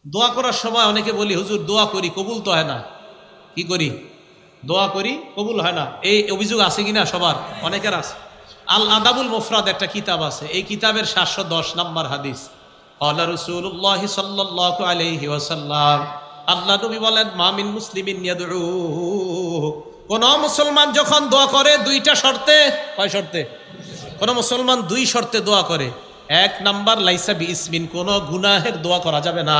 দোয়া করার সময় অনেকে বলি হুজুর দোয়া করি কবুল তো হয় না। কি করি? দোয়া করি কবুল হয় না, এই অভিযোগ আছে কিনা সবার? অনেকের আছে। আল আদাবুল মুফরাদ একটা কিতাব আছে, এই কিতাবের 710 নম্বর হাদিস। ক্বালা রাসূলুল্লাহ সাল্লাল্লাহু আলাইহি ওয়াসাল্লাম, আল্লাহ নবী বলেন, মা মিন মুসলিমিন ইয়াদউ, কোন মুসলমান যখন দোয়া করে দুইটা শর্তে। কয় শর্তে? কোন মুসলমান দুই শর্তে দোয়া করে। এক নাম্বার, লাইসা বিইসমিন, কোন গুনাহের দোয়া করা যাবে না।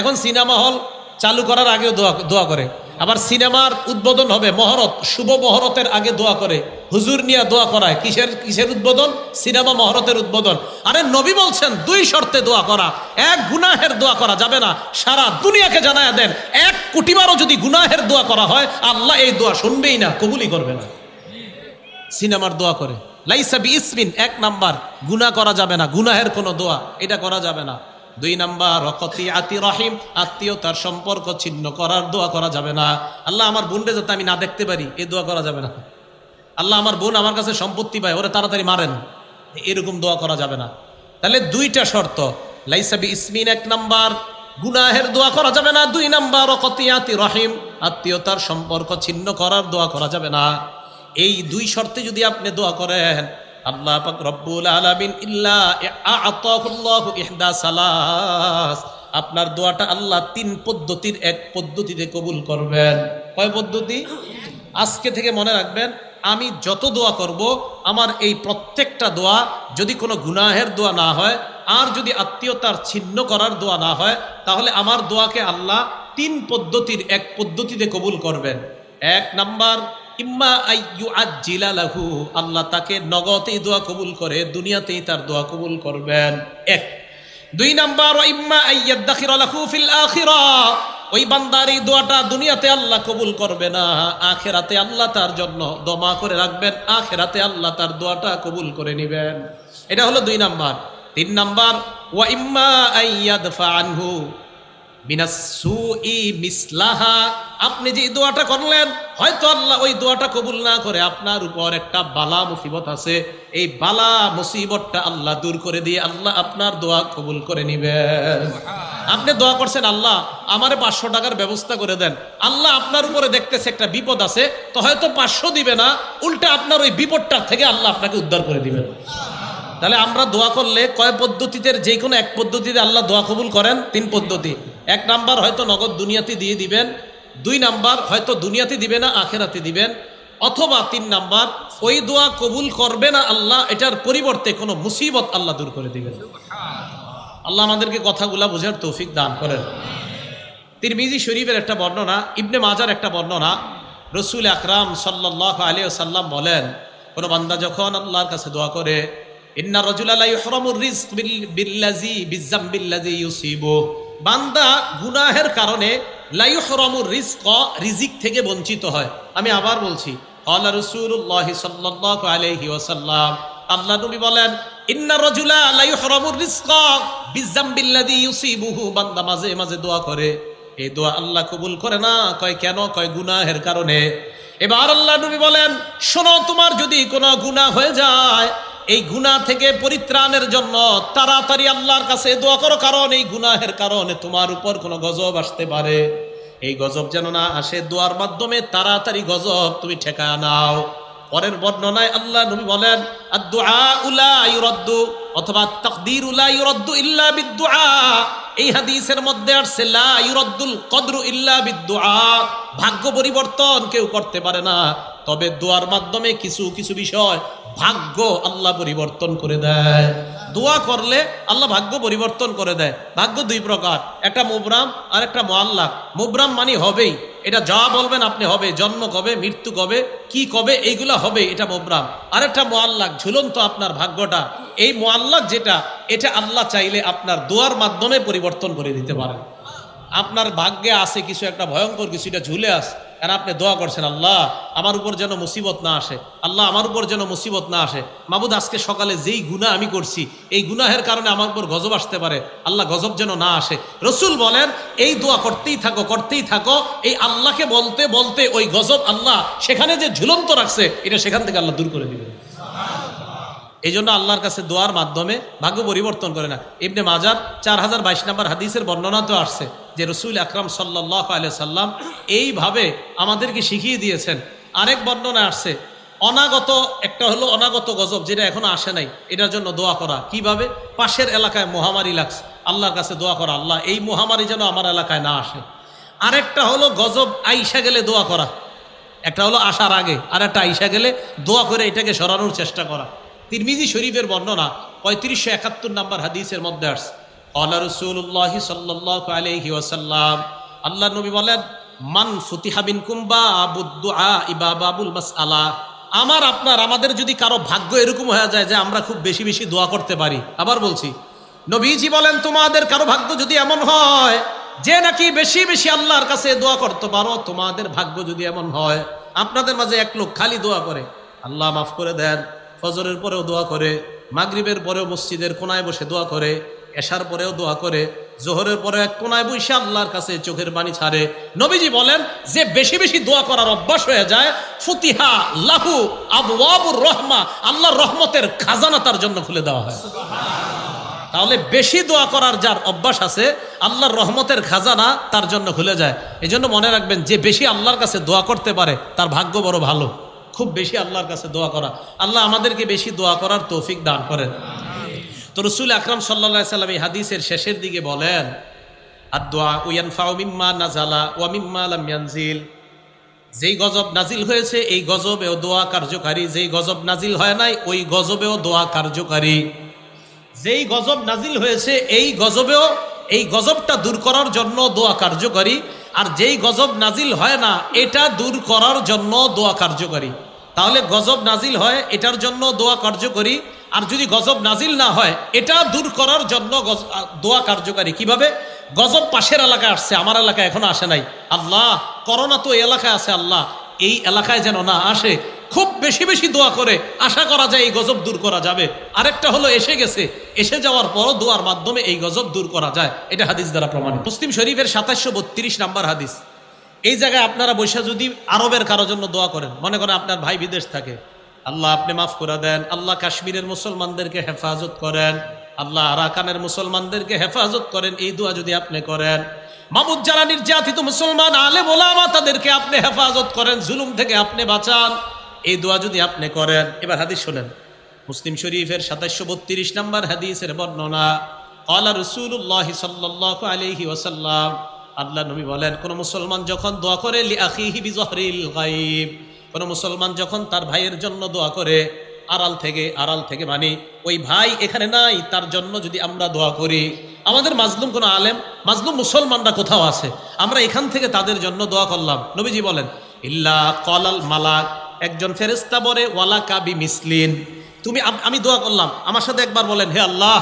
এখন সিনেমা হল চালু করার আগে দোয়া করে, আবার সিনেমার উদ্বোধন হবে, মহরত, শুভ মহরতের আগে দোয়া করে, হুজুর নিয়ে দোয়া করায়। কিসের উদ্বোধন? সিনেমা মহরতের উদ্বোধন। আরে নবী বলছেন দুই শর্তে দোয়া করা। এক, গুনাহের দোয়া করা যাবে না। সারা দুনিয়াকে জানায়া দেন, 1 কোটিবারও যদি গুনাহের দোয়া করা হয়, আল্লাহ এই দোয়া শুনবেই না, কবুলই করবে না। সিনেমার দোয়া করে লাইসা বিইসমিন, 1 নাম্বার, গুনাহ করা যাবে না, গুনাহের কোনো দোয়া এটা করা যাবে না। 2 নাম্বার, রকতিয়াতি রহিম, আত্মীয়তার সম্পর্ক ছিন্ন করার দোয়া করা যাবে না। আল্লাহ আমার বোনকে যাতে আমি না দেখতে পারি, এই দোয়া করা যাবে না। আল্লাহ আমার বোন আমার কাছে সম্পত্তি পায়, ওরে তাড়াতাড়ি মারেন, এরকম দোয়া করা যাবে না। তাহলে 2টা শর্ত, লাইসা বিইসমিন 1 নাম্বার, গুনাহের দোয়া করা যাবে না। 2 নাম্বার, রকতিয়াতি রহিম, আত্মীয়তার সম্পর্ক ছিন্ন করার দোয়া করা যাবে না। এই 2 শর্তে যদি আপনি দোয়া করেন, আল্লাহ পাক রব্বুল আলামিন ইল্লা আ'তাহুল্লাহু ইহদা সালাস, আপনার দোয়াটা আল্লাহ 3 পদ্ধতির 1 পদ্ধতিতে কবুল করবেন। কয় পদ্ধতি? আজকে থেকে মনে রাখবেন, আমি যত দোয়া করব, আমার এই প্রত্যেকটা দোয়া যদি কোনো গুনাহের দোয়া না হয়, আর যদি আত্মীয়তার ছিন্ন করার দোয়া না হয়, তাহলে আমার দোয়াকে আল্লাহ 3 পদ্ধতির 1 পদ্ধতিতে কবুল করবেন। 1 নাম্বার, ইম্মা আইয়ু আজ্জিলা লাহু, আল্লাহ তাকে নগদেই দোয়া কবুল করে, দুনিয়াতেই তার দোয়া কবুল করবেন। 1। 2 নাম্বার, ইম্মা আইয়াদাখিরা লাহু ফিল আখিরাহ, ওই বান্দার এই দোয়াটা দুনিয়াতে আল্লাহ কবুল করবে না, আখিরাতে আল্লাহ তার জন্য দমা করে রাখবেন, আখিরাতে আল্লাহ তার দোয়াটা কবুল করে নেবেন। এটা হলো 2 নাম্বার। 3 নাম্বার, ওয়া ইম্মা আইয়াদফা আনহু মিনাসসুই মিসলাহা, আপনি যে দোয়াটা করলেন, হয়তো আল্লাহ ওই দোয়াটা কবুল না করে আপনার উপর একটা বালা মুসিবত আছে, এই বালা মুসিবতটা আল্লাহ দূর করে দিয়ে আল্লাহ আপনার দোয়া কবুল করে নেবেন। আপনি দোয়া করছেন, আল্লাহ আমারে 500 টাকার ব্যবস্থা করে দেন, আল্লাহ আপনার উপরে দেখতেছে একটা বিপদ আছে, তো হয়তো 500 দিবে না, উল্টা আপনার ওই বিপদটার থেকে আল্লাহ আপনাকে উদ্ধার করে দিবেন। তাহলে আমরা দোয়া করলে কয় পদ্ধতিতে, যে কোনো 1 পদ্ধতিতে আল্লাহ দোয়া কবুল করেন। 3 পদ্ধতি। 1 নাম্বার, হয়তো নগদ দুনিয়াতে দিয়ে দিবেন। 2 নাম্বার, হয়তো দুনিয়াতে দিবে না, আখেরাতে দিবেন। অথবা 3 নাম্বার, ওই দোয়া কবুল করবে না আল্লাহ, এটার পরিবর্তে কোনো মুসিবত আল্লাহ দূর করে দিবেন। আল্লাহ আমাদেরকে কথাগুলা বোঝার তৌফিক দান করেন। তিরমিজি শরীফের একটা বর্ণনা, ইবনে মাজার একটা বর্ণনা, রাসূল আকরাম সাল্লাল্লাহু আলাইহি ওয়াসাল্লাম বলেন, কোন বান্দা যখন আল্লাহর কাছে দোয়া করে, ইন্না রাজুলা লা ইহরামুর রিজক বিল্লাযী বিযামবিল্লাযী ইউসিবু, বান্দা গুনাহের কারণে লা ইহরামুর রিজক, রিজিক থেকে বঞ্চিত হয়। আমি আবার বলছি, ক্বালা রাসূলুল্লাহ সাল্লাল্লাহু আলাইহি ওয়াসাল্লাম, আল্লাহ নবী বলেন, ইন্না রাজুলা লা ইহরামুর রিজক বিযামবিল্লাযী ইউসিবুহু, বান্দা মাঝে মাঝে দোয়া করে, এই দোয়া আল্লাহ কবুল করে না। কয় কেন? কয় গুনাহের কারণে। এবার আল্লাহ নবী বলেন, শোনো, তোমার যদি কোনো গুনাহ হয়ে যায়, এই গুনাহ থেকে পরিত্রাণের জন্য তাড়াতাড়ি আল্লাহর কাছে দোয়া করো, কারণ এই গুনাহের কারণে তোমার উপর কোনো গজব আসতে পারে। এই গজব যেন না আসে, দোয়ার মাধ্যমে তাড়াতাড়ি গজব তুমি ঠেকায় নাও। পরের বর্ণনায় আল্লাহ নবী বলেন, আদ-দুআউ লা ইউরাদ্দু, অথবা তাকদীরু লা ইউরাদ্দু ইল্লা বিদ-দুআ। এই হাদিসের মধ্যে আসছে লা ইউরাদ্দুল কদরু ইল্লা বিদ-দুআ, ভাগ্য পরিবর্তন কেউ করতে পারে না, তবে দোয়ার মাধ্যমে কিছু কিছু বিষয় ভাগ্য আল্লাহ পরিবর্তন করে দেয়। দোয়া করলে আল্লাহ ভাগ্য পরিবর্তন করে দেয়। ভাগ্য 2 প্রকার, একটা মুবরাম আর একটা মুআল্লাক। মুবরাম মানে হবেই, এটা যা বলবেন আপনি হবে, জন্ম কবে, মৃত্যু কবে, কি কবে, এইগুলা হবে, এটা মুবরাম। আর একটা মুআল্লাক, ঝুলন্ত আপনার ভাগ্যটা। এই মুআল্লাক যেটা, এটা আল্লাহ চাইলে আপনার দোয়ার মাধ্যমে পরিবর্তন করে দিতে পারেন। আপনার ভাগ্যে আছে কিছু একটা ভয়ঙ্কর কিছু, এটা ঝুলে আছে, আর আপনি দোয়া করছেন, আল্লাহ আমার উপর যেন মুসিবত না আসে, আল্লাহ আমার উপর যেন মুসিবত না আসে। মাবুদ, আজকে সকালে যেই গুনাহ আমি করছি, এই গুনাহের কারণে আমার উপর গজব আসতে পারে, আল্লাহ গজব যেন না আসে। রসুল বলেন, এই দোয়া করতেই থাকো, করতেই থাকো, এই আল্লাহকে বলতে বলতে ওই গজব আল্লাহ সেখানে যে ঝুলন্ত রাখছে, এটা সেখান থেকে আল্লাহ দূর করে দিবেন। এই জন্য আল্লাহর কাছে দোয়ার মাধ্যমে ভাগ্য পরিবর্তন করে না। ইবনে মাজার 4022 নম্বর হাদিসের বর্ণনা তো আসছে যে রসুল আকরাম সাল্লাল্লাহু আলাইহি সাল্লাম এইভাবে আমাদেরকে শিখিয়ে দিয়েছেন। আরেক বর্ণনা আসছে অনাগত, একটা হলো অনাগত গজব যেটা এখনো আসে নাই, এটার জন্য দোয়া করা। কিভাবে? পাশের এলাকায় মহামারী লাগছে, আল্লাহর কাছে দোয়া করা, আল্লাহ এই মহামারী যেন আমার এলাকায় না আসে। আরেকটা হলো গজব আইসা গেলে দোয়া করা, একটা হলো আসার আগে, আর একটা আইসা গেলে দোয়া করে এটাকে সরানোর চেষ্টা করা। তিরমিজি শরীফের বর্ণনা 3571 নম্বর হাদিসের মধ্যে আসছে, ক্বালা রাসূলুল্লাহ সাল্লাল্লাহু আলাইহি ওয়াসাল্লাম, আল্লাহ নবী বলেন, মান ফুতিহা বিনকুম বাবুদ দুআ বাবুল মাসআলা, আমার আপনার আমাদের যদি কারো ভাগ্য এরকম হয়ে যায় যে আমরা খুব বেশি বেশি দোয়া করতে পারি। আবার বলছি, নবীজি বলেন তোমাদের কারো ভাগ্য যদি এমন হয় যে নাকি বেশি বেশি আল্লাহর কাছে দোয়া করতে পারো, তোমাদের ভাগ্য যদি এমন হয়, আপনাদের মাঝে এক লোক খালি দোয়া করে আল্লাহ মাফ করে দেন, ফজরের পরেও দোয়া করে, মাগরিবের পরেও মসজিদের কোনায় বসে দোয়া করে, এশার পরেও দোয়া করে, জোহরের পরে এক কোনায় বসে আল্লাহর কাছে চোখের পানি ছাড়ে, নবীজি বলেন যে বেশি বেশি দোয়া করার অভ্যাস হয়ে যায়, ফুতিহা লাহু আবওয়াবুর রহমা, আল্লাহর রহমতের খাজানা তার জন্য খুলে দেওয়া হয়। তাহলে বেশি দোয়া করার যার অভ্যাস আছে, আল্লাহর রহমতের খাজানা তার জন্য খুলে যায়। এই জন্য মনে রাখবেন, যে বেশি আল্লাহর কাছে দোয়া করতে পারে তার ভাগ্য বড় ভালো। খুব বেশি আল্লাহর কাছে দোয়া করা, আল্লাহ আমাদেরকে বেশি দোয়া করার তৌফিক দান করেন। তো রাসূল আকরাম সাল্লাল্লাহু আলাইহি সাল্লাম এই হাদিসের শেষের দিকে বলেন, আদ-দুআ ইয়ানফাউ মিম্মা নাযালা ওয়া মিম্মা লাম ইয়ানজিল, যেই গজব নাজিল হয়েছে এই গজবেও দোয়া কার্যকারী, যেই গজব নাজিল হয় নাই ওই গজবেও দোয়া কার্যকারী। যেই গজব নাজিল হয়েছে এই গজবেও, এই গজবটা দূর করার জন্য দোয়া কার্যকারী, আর যেই গজব নাজিল হয় না এটা দূর করার জন্য দোয়া কার্যকারী। তাহলে গজব নাজিল হয় এটার জন্য দোয়া কার্যকরী, আর যদি গজব নাজিল না হয় এটা দূর করার জন্য দোয়া কার্যকারী। কিভাবে? গজব পাশের এলাকায় আসছে, আমার এলাকায় এখনো আসে নাই, আল্লাহ করোনা তো এই এলাকায় আছে, আল্লাহ এই এলাকায় যেন না আসে, খুব বেশি বেশি দোয়া করে আশা করা যায় এই গজব দূর করা যাবে। আরেকটা হলো এসে গেছে, এসে যাওয়ার পরও দোয়ার মাধ্যমে এই গজব দূর করা যায়, এটা হাদিস দ্বারা প্রমাণিত। মুসলিম শরীফের 2732 নম্বর হাদিস। এই জায়গায় আপনারা বৈশা যদি আরবের কারোর জন্য দোয়া করেন, মনে করেন আপনার ভাই বিদেশ থাকে, আল্লাহ আপনি মাফ করে দেন, আল্লাহ কাশ্মীরের মুসলমানদেরকে হেফাজত করেন, আল্লাহ আরাকানের মুসলমানদেরকে হেফাজত করেন, এই দোয়া যদি আপনি করেন, মাবুদ যারা নির্যাতিত মুসলমান আলেম ওলামা তাদেরকে আপনি হেফাজত করেন, জুলুম থেকে আপনি বাঁচান, এই দোয়া যদি আপনি করেন। এবার হাদিস শোনেন, মুসলিম শরীফের 2732 নম্বর হাদিসের বর্ণনা, ক্বালা রাসূলুল্লাহ সাল্লাল্লাহু আলাইহি ওয়াসাল্লাম, আল্লাহ নবী বলেন, কোন মুসলমান যখন দোয়া করে লি আখিহি বিজহরিল গায়ব, কোন মুসলমান যখন তার ভাইয়ের জন্য দোয়া করে আড়াল থেকে মানে ওই ভাই এখানে নাই, তার জন্য যদি আমরা দোয়া করি, আমাদের মাজলুম কোন আলেম, মাজলুম মুসলমানরা কোথাও আছে, আমরা এখান থেকে তাদের জন্য দোয়া করলাম, নবীজি বলেন, ইল্লা ক্বালাল মালাক, একজন ফেরেশতা বলে, ওয়ালাকা বিমিসলিন, তুমি আমি দোয়া করলাম, আমার সাথে একবার বলেন, হে আল্লাহ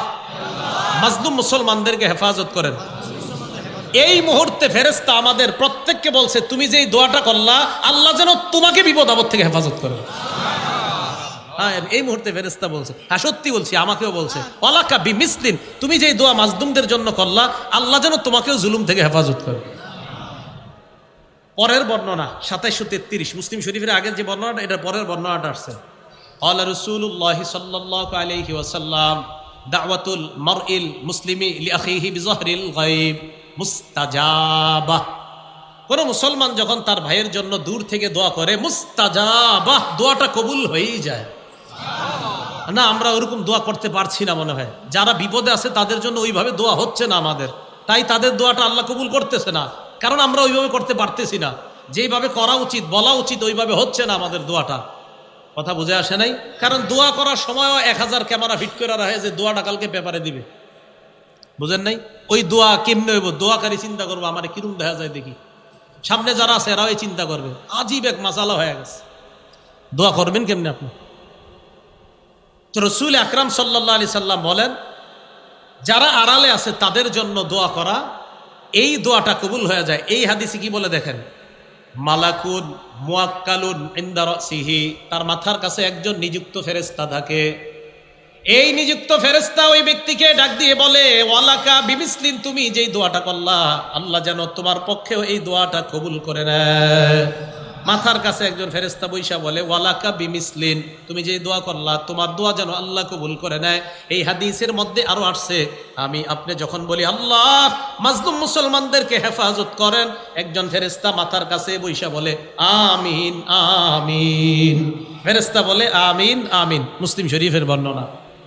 মাজলুম মুসলমানদেরকে হেফাজত করেন। এই মুহূর্তে ফেরেশতা আমাদের প্রত্যেককে বলছে, তুমি যেই দোয়াটা করলা আল্লাহ যেন তোমাকে বিপদ আপদ থেকে হেফাজত করে। হ্যাঁ, এই মুহূর্তে ফেরেশতা বলছে, হ্যাঁ সত্যি বলছি, আমাকেও বলছে, ওয়ালাকা বিমিসলিন, তুমি যেই দোয়া মাজলুমদের জন্য করলা আল্লাহ যেন তোমাকেও জুলুম থেকে হেফাজত করে। পরের বর্ণনা 2733 মুসলিম শরীফের আগের যে বর্ণনাটা, এটা পরের বর্ণনাটা আসছে, ক্বালা রাসূলুল্লাহ সাল্লাল্লাহু আলাইহি ওয়াসাল্লাম, দাওয়াতুল মারইল মুসলিমি লিআখিহি বিজহরিল গায়ব মুস্তাজাবাহ, কোন মুসলমান যখন তার ভাইয়ের জন্য দূর থেকে দোয়া করে, মুস্তাজাবাহ, দোয়াটা কবুল হয়েই যায়। না, আমরা ওরকম দোয়া করতে পারছি না, মনে হয় যারা বিপদে আছে তাদের জন্য ওইভাবে দোয়া হচ্ছে না আমাদের, তাই তাদের দোয়াটা আল্লাহ কবুল করতেছে না, কারণ আমরা ওইভাবে করতে পারতেছি না, যেইভাবে করা উচিত বলা উচিত ওইভাবে হচ্ছে না আমাদের দোয়াটা। কথা বুঝে আসে নাই? কারণ দোয়া করার সময়ও 1000 ক্যামেরা ফিট করে রাখে যে দোয়াটা কালকে পেপারে দিবে, বুঝেন নাই? ওই দোয়া কেমনে হইব, দোয়াকারী চিন্তা করবো আমার কিরম দেখা যায় দেখি, সামনে যারা আছে এরাও এই চিন্তা করবে, আজীব এক মাসালা হয়ে গেছে, দোয়া করবেন কেমনে আপনি? তো রাসূল আকরাম সাল্লাল্লাহু আলাইহি সাল্লাম বলেন, যারা আড়ালে আছে তাদের জন্য দোয়া করা, এই দোয়াটা কবুল হয়ে যায়। এই হাদিসে কি বলে দেখেন, মালাকুন মুয়াক্কালুন ইনদা রাসিহি, তার মাথার কাছে একজন নিযুক্ত ফেরেশতা থাকে, এই নিযুক্ত ফেরেশতা ওই ব্যক্তিকে ডাক দিয়ে বলে, ওয়ালাকা বিমিসলিন, তুমি যেই দোয়াটা করলা আল্লাহ যেন তোমার পক্ষেও এই দোয়াটা কবুল করে নেয়। মাথার কাছে একজন ফেরেশতা বৈশা বলে ওয়ালাকা বিমিসলিন, তুমি যে দোয়া করলা তোমার দোয়া যেন আল্লাহ কবুল করে নেয়। এই হাদিসের মধ্যে আরো আসছে, আপনি যখন বলি আল্লাহ মাজলুম মুসলমানদেরকে হেফাজত করেন, একজন ফেরেশতা মাথার কাছে বৈশা বলে আমিন আমিন, ফেরেশতা বলে আমিন আমিন, মুসলিম শরীফের বর্ণনা।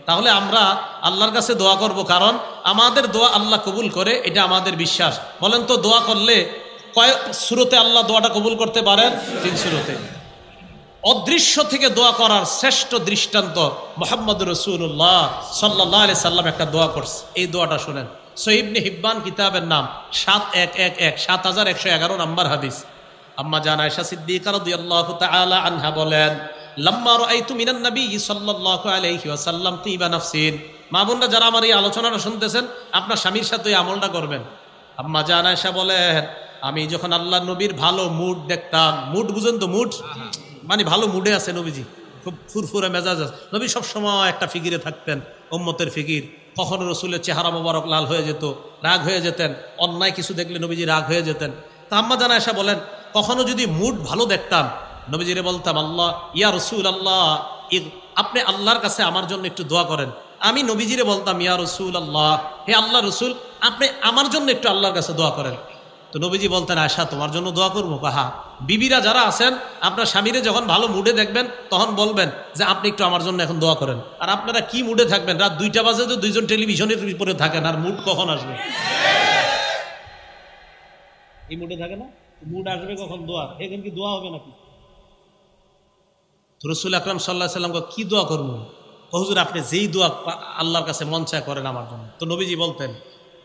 তাহলে আমরা আল্লাহর কাছে দোয়া করব, কারণ আমাদের দোয়া আল্লাহ কবুল করে, এটা আমাদের বিশ্বাস। বলেন তো দোয়া করলে কয় সূরাতে আল্লাহ দোয়াটা কবুল করতে পারেন? 3 সূরাতে। অদৃশ্য থেকে দোয়া করার শ্রেষ্ঠ দৃষ্টান্ত মুহাম্মদ রাসূলুল্লাহ সাল্লাল্লাহু আলাইহি সাল্লাম একটা দোয়া করছে। এই দোয়াটা শুনেন, সহিহ ইবনে হিব্বান কিতাবের নাম 7111 নম্বর হাদিস। আম্মা জান আয়েশা সিদ্দিকা রাদিয়াল্লাহু তাআলা আনহা বলেন, লাম্মা রাআইতু মিনান নবী সাল্লাল্লাহু আলাইহি ওয়াসাল্লাম তিবা নাফসিন। মা বোনরা যারা আমার এই আলোচনাটা শুনতেছেন, আপনার স্বামীর সাথে এই আমলটা করবেন। আম্মা জান আয়েশা বলেন, আমি যখন আল্লাহ নবীর ভালো মুড দেখতাম, মুড বুঝেন তো, মুড মানে ভালো মুডে আছে নবীজি, খুব ফুরফুরে মেজাজ আছে নবী, সবসময় একটা ফিকিরে থাকতেন, উম্মতের ফিকির। কখনো রসুলের চেহারা মোবারক লাল হয়ে যেত, রাগ হয়ে যেতেন, অন্যায় কিছু দেখলে নবীজি রাগ হয়ে যেতেন। তা আম্মা জান আয়েশা বলেন, কখনো যদি মুড ভালো দেখতাম, নবীজিরে বলতাম, আল্লাহ ইয়া রসুল আল্লাহ, আপনি আল্লাহর কাছে আমার জন্য একটু দোয়া করেন। আমি নবীজিরে বলতাম, ইয়া রসুল আল্লাহ, হে আল্লাহ রসুল, আপনি আমার জন্য একটু আল্লাহর কাছে দোয়া করেন। তো নবীজি বলতেন, আয়েশা তোমার জন্য দোয়া করবো? কাহা বিবিরা যারা আছেন, আপনার স্বামীরে যখন ভালো মুডে দেখবেন, তখন বলবেন যে আপনি একটু আমার জন্য এখন দোয়া করেন। আর আপনারা কি মুডে থাকবেন? রাত 2টা বাজে তো দুইজন টেলিভিশনের উপরে থাকেন, আর মুড কখন আসবে? এই মুডে থাকে না, মুড আসবে কখন? দোয়া। এখন কি দোয়া হবে নাকি? রাসূল আকরাম সাল্লাল্লাহু আলাইহি সাল্লাম কি দোয়া করবো? হুজুর আপনি যেই দোয়া আল্লাহর কাছে মন চায় করেন আমার জন্য। তো নবীজি বলতেন,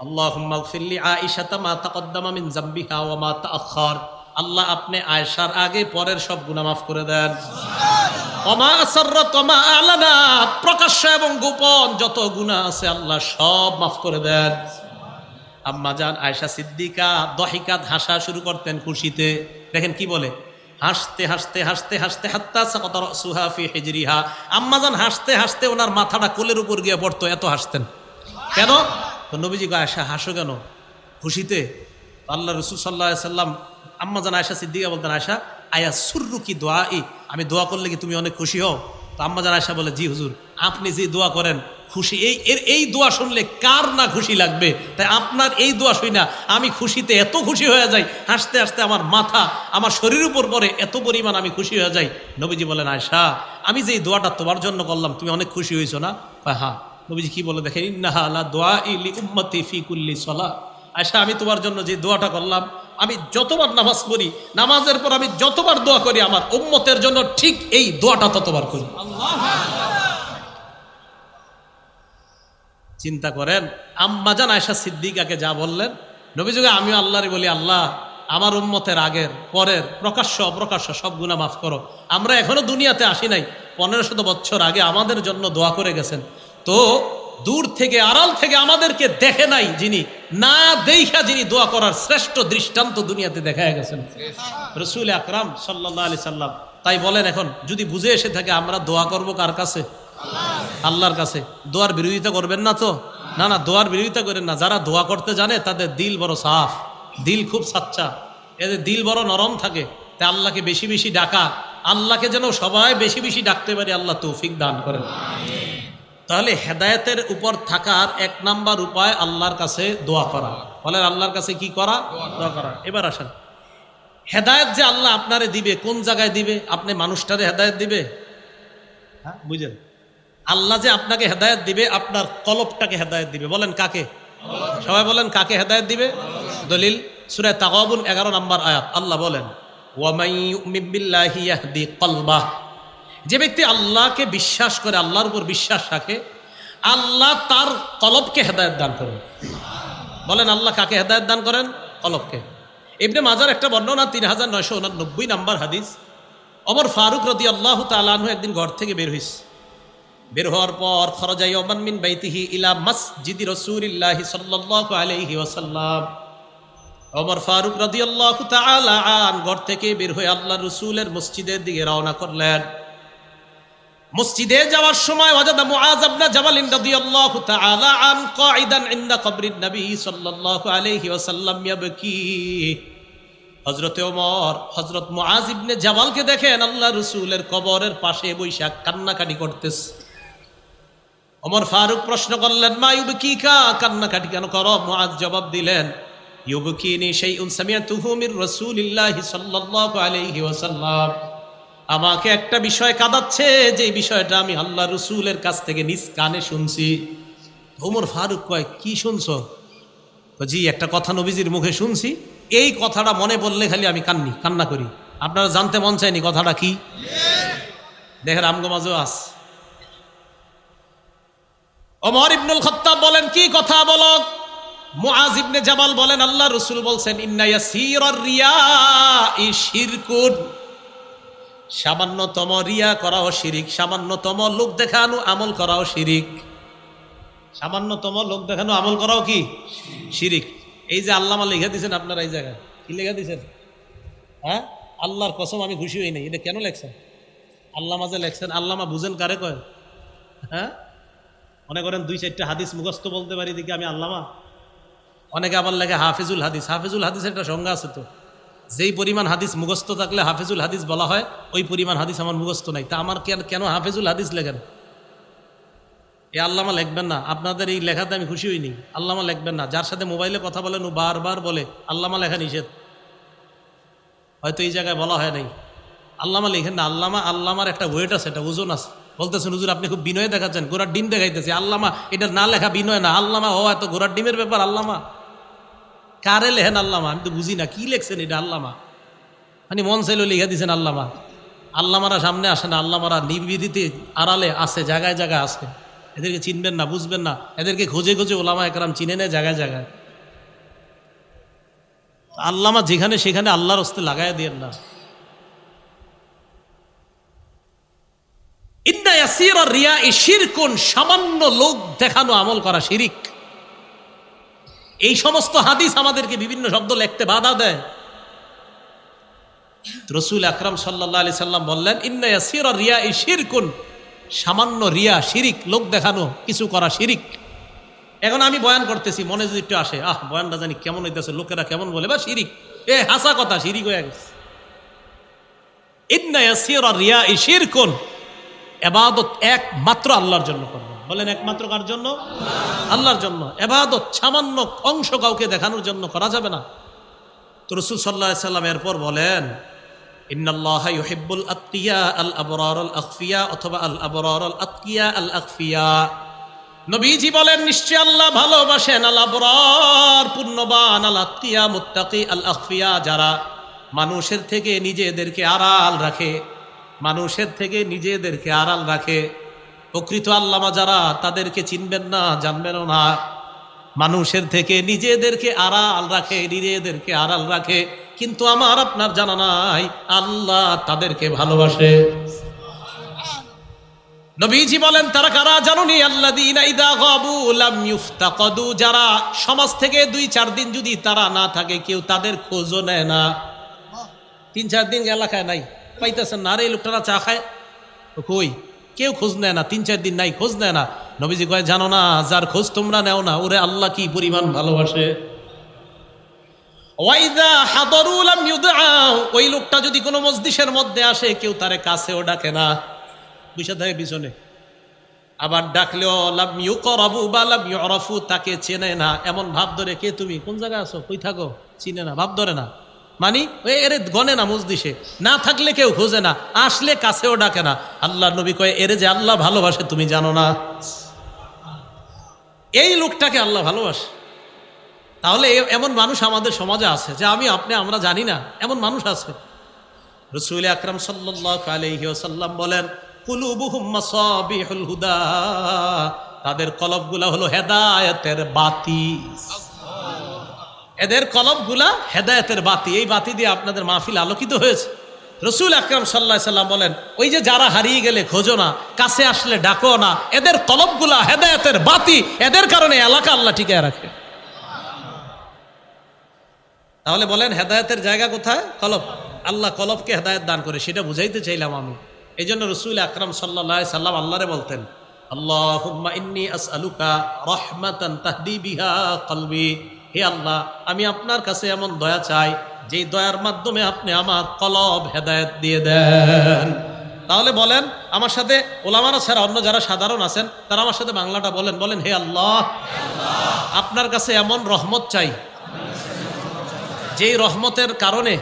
আল্লাহুম্মা গফিরলি আয়েশাতা মা তাকদ্দামা মিন যামবিহা ওয়া মা তাআখার। আল্লাহ আপনি আয়েশার আগে পরের সব গুনাহ মাফ করে দেন। ওয়া মা আসরাত ওয়া মা আ'লানা, প্রকাশ্য এবং গোপন যত গুনাহ আছে আল্লাহ সব মাফ করে দেন। আম্মা জান আয়েশা সিদ্দিকা দহিকাত, হাসা শুরু করতেন খুশিতে। দেখেন কি বলে, হাসতে হাসতে হাসতে হাসতে হাত্তা সাকাতা রাসুহা ফি হিজরিহা। আম্মা জান হাসতে হাসতে ওনার মাথাটা কোলের উপর গিয়ে পড়তো, এত হাসতেন। কেন? তো নবীজি কয়, আয়েশা হাসো কেন? খুশিতে। আল্লাহ রাসূল সাল্লাল্লাহু আলাইহি সাল্লাম আম্মা জান আয়েশা সিদ্দিকা বলতেন, আয়েশা আয়া সুররু কি দোয়াই, আমি দোয়া করলে কি তুমি অনেক খুশি হও? তো আম্মা জান আয়েশা বলে, জি হুজুর, আপনি যে দোয়া করেন খুশি, এই দোয়া শুনলে কার না খুশি লাগবে? তাই আপনার এই দোয়া শুই না আমি খুশিতে এত খুশি হয়ে যাই, হাসতে হাসতে আমার মাথা আমার শরীরের উপর পড়ে, এত পরিমাণ আমি খুশি হয়ে যাই। নবীজি বলেন, আয়েশা আমি যে এই দোয়াটা তোমার জন্য করলাম, তুমি অনেক খুশি হয়েছো না? হ্যাঁ। নবীজি কি বলে দেখেন, ইন্নাহা লা দুআই লি উম্মতি ফি কুল্লি সালাহ। আয়েশা আমি তোমার জন্য যে দোয়াটা করলাম, আমি যতবার নামাজ পড়ি, নামাজের পর আমি যতবার দোয়া করি, আমার উম্মতের জন্য ঠিক এই দোয়াটা ততবার করি। চিন্তা করেন, আম্মা জান আয়েশা সিদ্দিকাকে যা বললেন, নবীযুগে আমিও আল্লাহরে বলি, আল্লাহ আমার উম্মতের আগের পরের প্রকাশ্য অপ্রকাশ্য সব গুনাহ মাফ করো। আমরা এখনো দুনিয়াতে আসি নাই, 1500 বছর আগে আমাদের জন্য দোয়া করে গেছেন। তো দূর থেকে আড়াল থেকে আমাদেরকে দেখে নাই যিনি, না দেখা যিনি দোয়া করার শ্রেষ্ঠ দৃষ্টান্ত দুনিয়াতে দেখায় গেছেন রাসূল আকরাম সাল্লাল্লাহু আলাইহি সাল্লাম। তাই বলেন, এখন যদি বুঝে এসে থাকে আমরা দোয়া করব কার কাছে? আল্লাহর কাছে। দোয়ার বিরোধিতা করবেন না তো? না না, দোয়ার বিরোধিতা করেন না। যারা দোয়া করতে জানে তাদের দিল বড় সাফ, দিল খুব সাচ্চা, এদের দিল বড় নরম থাকে। তাই আল্লাহকে বেশি বেশি ডাকা, আল্লাহকে যেন সবাই বেশি বেশি ডাকতে পারে, আল্লাহ তৌফিক দান করেন। তাহলে হেদায়েতের উপর থাকার 1 নাম্বার উপায় আল্লাহর কাছে দোয়া করা। বলেন আল্লাহর কাছে কি করা? দোয়া করা। এবার আসেন, হেদায়েত যে আল্লাহ আপনারে দিবে, কোন জায়গায় দিবে? আপনি মানুষটারে হেদায়েত দিবে? হ্যাঁ, বুঝেন? আল্লাহ যে আপনাকে হেদায়েত দিবে, আপনার কলবটাকে হেদায়েত দিবে। বলেন কাকে? সবাই বলেন কাকে হেদায়েত দিবে? দলিল সূরা তাগাবুন 11 নম্বর আয়াত। আল্লাহ বলেন, ওয়া মান ইউমিন বিল্লাহি ইয়াহদি কলবাহ। যে ব্যক্তি আল্লাহকে বিশ্বাস করে, আল্লাহর উপর বিশ্বাস রাখে, আল্লাহ তার কলবকে হেদায়েত দান করেন। বলেন আল্লাহ কাকে হেদায়েত দান করেন? কলবকে। ইবনে মাজার একটা বর্ণনা 3989 নম্বর হাদিস। ওমর ফারুক রাদিয়াল্লাহু তাআলা আনহু একদিন ঘর থেকে বের হইছে। বের হওয়ার পর খরজা ইয়াওমান মিন বাইতিহি ইলা মসজিদি রাসূলিল্লাহি সাল্লাল্লাহু আলাইহি ওয়াসাল্লাম। ওমর ফারুক রাদিয়াল্লাহু তাআলা আন ঘর থেকে বের হয়ে আল্লাহর রাসূলের মসজিদের দিকে রওনা করলেন। মসজিদে যাওয়ার সময় ওয়াজাদা মুআয ইবনে জাবাল রাদিয়াল্লাহু তাআলা আন কাঈদান ইনদা কবরিন নবী সাল্লাল্লাহু আলাইহি ওয়াসাল্লাম ইয়াবকি। হযরতে ওমর হযরত মুআজ ইবনে জাবালকে দেখেন আল্লাহ রাসূলের কবরের পাশে বৈশা কান্নাকাটি করতেছে। ওমর ফারুক প্রশ্ন করলেন, মা ইউবকিকা, কান্নাকাটি কেন করো? মুআজ জবাব দিলেন, ইউবকিনি শাইউন সামিআতুহু মির রাসূলিল্লাহি সাল্লাল্লাহু আলাইহি ওয়াসাল্লাম, আমাকে একটা বিষয় কাঁদাচ্ছে, যে বিষয়টা আমি আল্লাহ রাসূলের কাছ থেকে নিজ কানে শুনছি। ওমর ফারুক কয়, কি শুনছো? জি, একটা কথা নবীজির মুখে শুনছি, এই কথাটা মনে পড়লে খালি আমি কান্না করি। আপনারা জানতে মন চায়নি কথাটা কি? দেখেন আমগো মাঝেও আস। ওমর ইবনুল খাত্তাব বলেন, কি কথা বলো? মুআজ ইবনে জাবাল বলেন, আল্লাহ রাসূল বলছেন, ইন্না ইয়াসীরার রিয়াই শিরকুন, সামান্যতম রিয়া করাও শিরিক, সামান্যতম লোক দেখানো আমল করাও শিরিক। সামান্যতম লোক দেখানো আমল করাও কি শিরিক। এই যে আল্লামা লেখা দিয়েছেন আপনারা, এই জায়গায় কি লেখা দিয়েছেন? হ্যাঁ, আল্লাহর কসম আমি খুশি হই নাই। এটা কেন লেখছেন? আল্লামা যে লেখছেন, আল্লামা বুঝেন কারে কয়? হ্যাঁ, মনে করেন 2-4টা হাদিস মুখস্থ বলতে পারি দেখি আমি আল্লামা। অনেকে আবার লেখে হাফিজুল হাদিস। হাফিজুল হাদিসের একটা সংজ্ঞা আছে তো, যেই পরিমাণ হাদিস মুখস্থ থাকলে হাফিজুল হাদিস বলা হয়, ওই পরিমাণ হাদিস আমার মুখস্থ নাই। তা আমার কেন হাফিজুল হাদিস লেখেন? এ আল্লামা লিখবেন না। আপনাদের এই লেখাতে আমি খুশি হইনি। আল্লামা লিখবেন না। যার সাথে মোবাইলে কথা বলেন ও বারবার বলে আল্লামা লেখা নিষেধ, হয়তো এই জায়গায় বলা হয় নাই। আল্লামা লিখেন না। আল্লামার একটা ওয়েট আছে, একটা ওজন আছে। বলতেছেন হুজুর আপনি খুব বিনয় দেখাচ্ছেন, ঘোড়ার ডিম দেখাইতেছে। আল্লামা এটা না লেখা বিনয় না, আল্লামা ও এত ঘোড়ার ডিমের ব্যাপার। আল্লামা কারে লেখেন আল্লামা? আমি তো বুঝি না কি লেখছেন এটা আল্লামা। মানে মন চাইলে লিখে দিয়েছেন আল্লামা। আল্লামারা সামনে আসে না, আল্লামারা নির্বিধিতে আড়ালে আছে, জায়গায় জায়গায় আছে। এদেরকে চিনবেন না, বুঝবেন না। এদেরকে খোঁজে খোঁজে ওলামা একরাম চিনে নেয় জায়গায় জায়গায়। আল্লামা যেখানে সেখানে আল্লাহর হস্তে লাগাই দিয়েন না। ইন্না ইয়াসীরা রিয়াই শিরকুন, সামান্য লোক দেখানো আমল করা শিরিক। এই সমস্ত হাদিস আমাদেরকে বিভিন্ন শব্দ লিখতে বাধা দেয়। রাসূল আকরাম সাল্লাল্লাহু আলাইহি সাল্লাম বললেন, ইন্না ইয়াসীরা রিয়াই শিরকুন, সামান্য রিয়া শিরিক, লোক দেখানো কিছু করা শিরিক। এখন আমি বয়ান করতেছি, মনে যদি একটু আসে, বয়ানটা জানি কেমন হইতেছে, লোকেরা কেমন বলে, বা শিরিক, হাসা কথা, শিরিক হয়ে গেছে। ইন্না ইয়াসীরা রিয়াই শিরকুন, ইবাদত একমাত্র আল্লাহর জন্য করবেন। বলেন একমাত্র কার জন্য? আল্লাহর জন্য। ইবাদত সামান্য অংশ কাউকে দেখানোর জন্য করা যাবে না। তো রাসূল সাল্লাল্লাহু আলাইহি সাল্লাম এরপর বলেন, ইন্নাল্লাহা ইউহিব্বুল আতকিয়া আল আবরার আল আখফিয়া, অথবা আল আবরার আল আতকিয়া আল আখফিয়া। নবীজি বলেন, নিশ্চয় আল্লাহ ভালোবাসেন আল আবরার পুণ্যবান, আল আতকিয়া মুত্তাকি, আল আখফিয়া যারা মানুষের থেকে নিজেদেরকে আড়াল রাখে, মানুষের থেকে নিজেদেরকে আড়াল রাখে। প্রকৃত আল্লামা যারা, তাদেরকে চিনবেন না, জানবেনও না। মানুষের থেকে নিজেদেরকে আড়াল রাখে, নিজেদেরকে আড়াল রাখে, কিন্তু আমার আপনার জানা নাই আল্লাহ তাদেরকে ভালোবাসে। নবীজি বলেন, তারা কারা জানুনি? আল্লাযীনা ইযা গাবু লাম ইফতাকাদু, যারা সমাজ থেকে 2-4 দিন যদি তারা না থাকে, কেউ তাদের খোঁজও নেয় না। 3-4 দিন এলাকায় নাই, পাইতেছেন না, আরে এই লোকটা চা খায়, কই? কেউ খোঁজ নেয় না, 3-4 দিন নাই, খোঁজ নেয় না। নবীজি কয়, জানো না যার খোঁজ তোমরা নেও না, ওরে আল্লাহ কি পরিমাণ ভালোবাসে। ওয়াইদা হাদারু লাম ইউদআউ, ওই লোকটা যদি কোনো মজলিসের মধ্যে আসে, কেউ তারে কাছেও ডাকে না, বসে থাকে পিছনে। আবার ডাকলেও লাম ইউকরাবু বা লাম ইউরাফু, তাকে চেনে না, এমন ভাব ধরে, কে তুমি, কোন জায়গায় আছো, কই থাকো, চিনে না, ভাব ধরে না। মানি এরে গনে না, মজলিসে না থাকলে কেউ খোঁজে না, আসলে কাছেও ডাকে না। আল্লাহর নবী কয়, এরে যে আল্লাহ ভালোবাসে তুমি জানো না? এই লোকটাকে আল্লাহ ভালোবাসে। তাহলে এমন মানুষ আমাদের সমাজে আছে, যে আমরা জানি না, এমন মানুষ আছে। রাসূল আকরাম সাল্লাল্লাহু আলাইহি ওয়াসাল্লাম বলেন, কুলুবুহুম মাসাবিহুল হুদা, তাদের কলবগুলা হলো হেদায়েতের বাতি। এদের কলবগুলা হেদায়েতের বাতি, এই বাতি দিয়ে আপনাদের মাহফিল আলোকিত হয়েছে। রাসূল আকরাম সাল্লাল্লাহু আলাইহি সাল্লাম বলেন, ওই যে যারা হারিয়ে গেলে খোঁজো না, কাছে আসলে ডাকো না, এদের কলবগুলা হেদায়েতের বাতি, এদের কারণে এলাকা আল্লাহ টিকিয়ে রাখে। তাহলে বলেন হেদায়েতের জায়গা কোথায়? কলব। আল্লাহ কলবকে হেদায়েত দান করে, সেটা বুঝাইতে চাইলাম আমি। এই জন্য রাসূল আকরাম সাল্লাল্লাহু আলাইহি সাল্লাম আল্লাহরে বলতেন, আল্লাহুম্মা ইন্নী আসআলুকা রাহমাতান তাহদি বিহা কলবি, হে আল্লাহ, আমি আপনার কাছে এমন দয়া চাই যেই দয়ার মাধ্যমে আপনি আমার কলব হেদায়েত দিয়ে দেন। তাহলে বলেন আমার সাথে, ওলামারা ছাড়া অন্য যারা সাধারণ আছেন তারা আমার সাথে বাংলাটা বলেন, বলেন হে আল্লাহ, আপনার কাছে এমন রহমত চাই যেই রহমতের কারণে,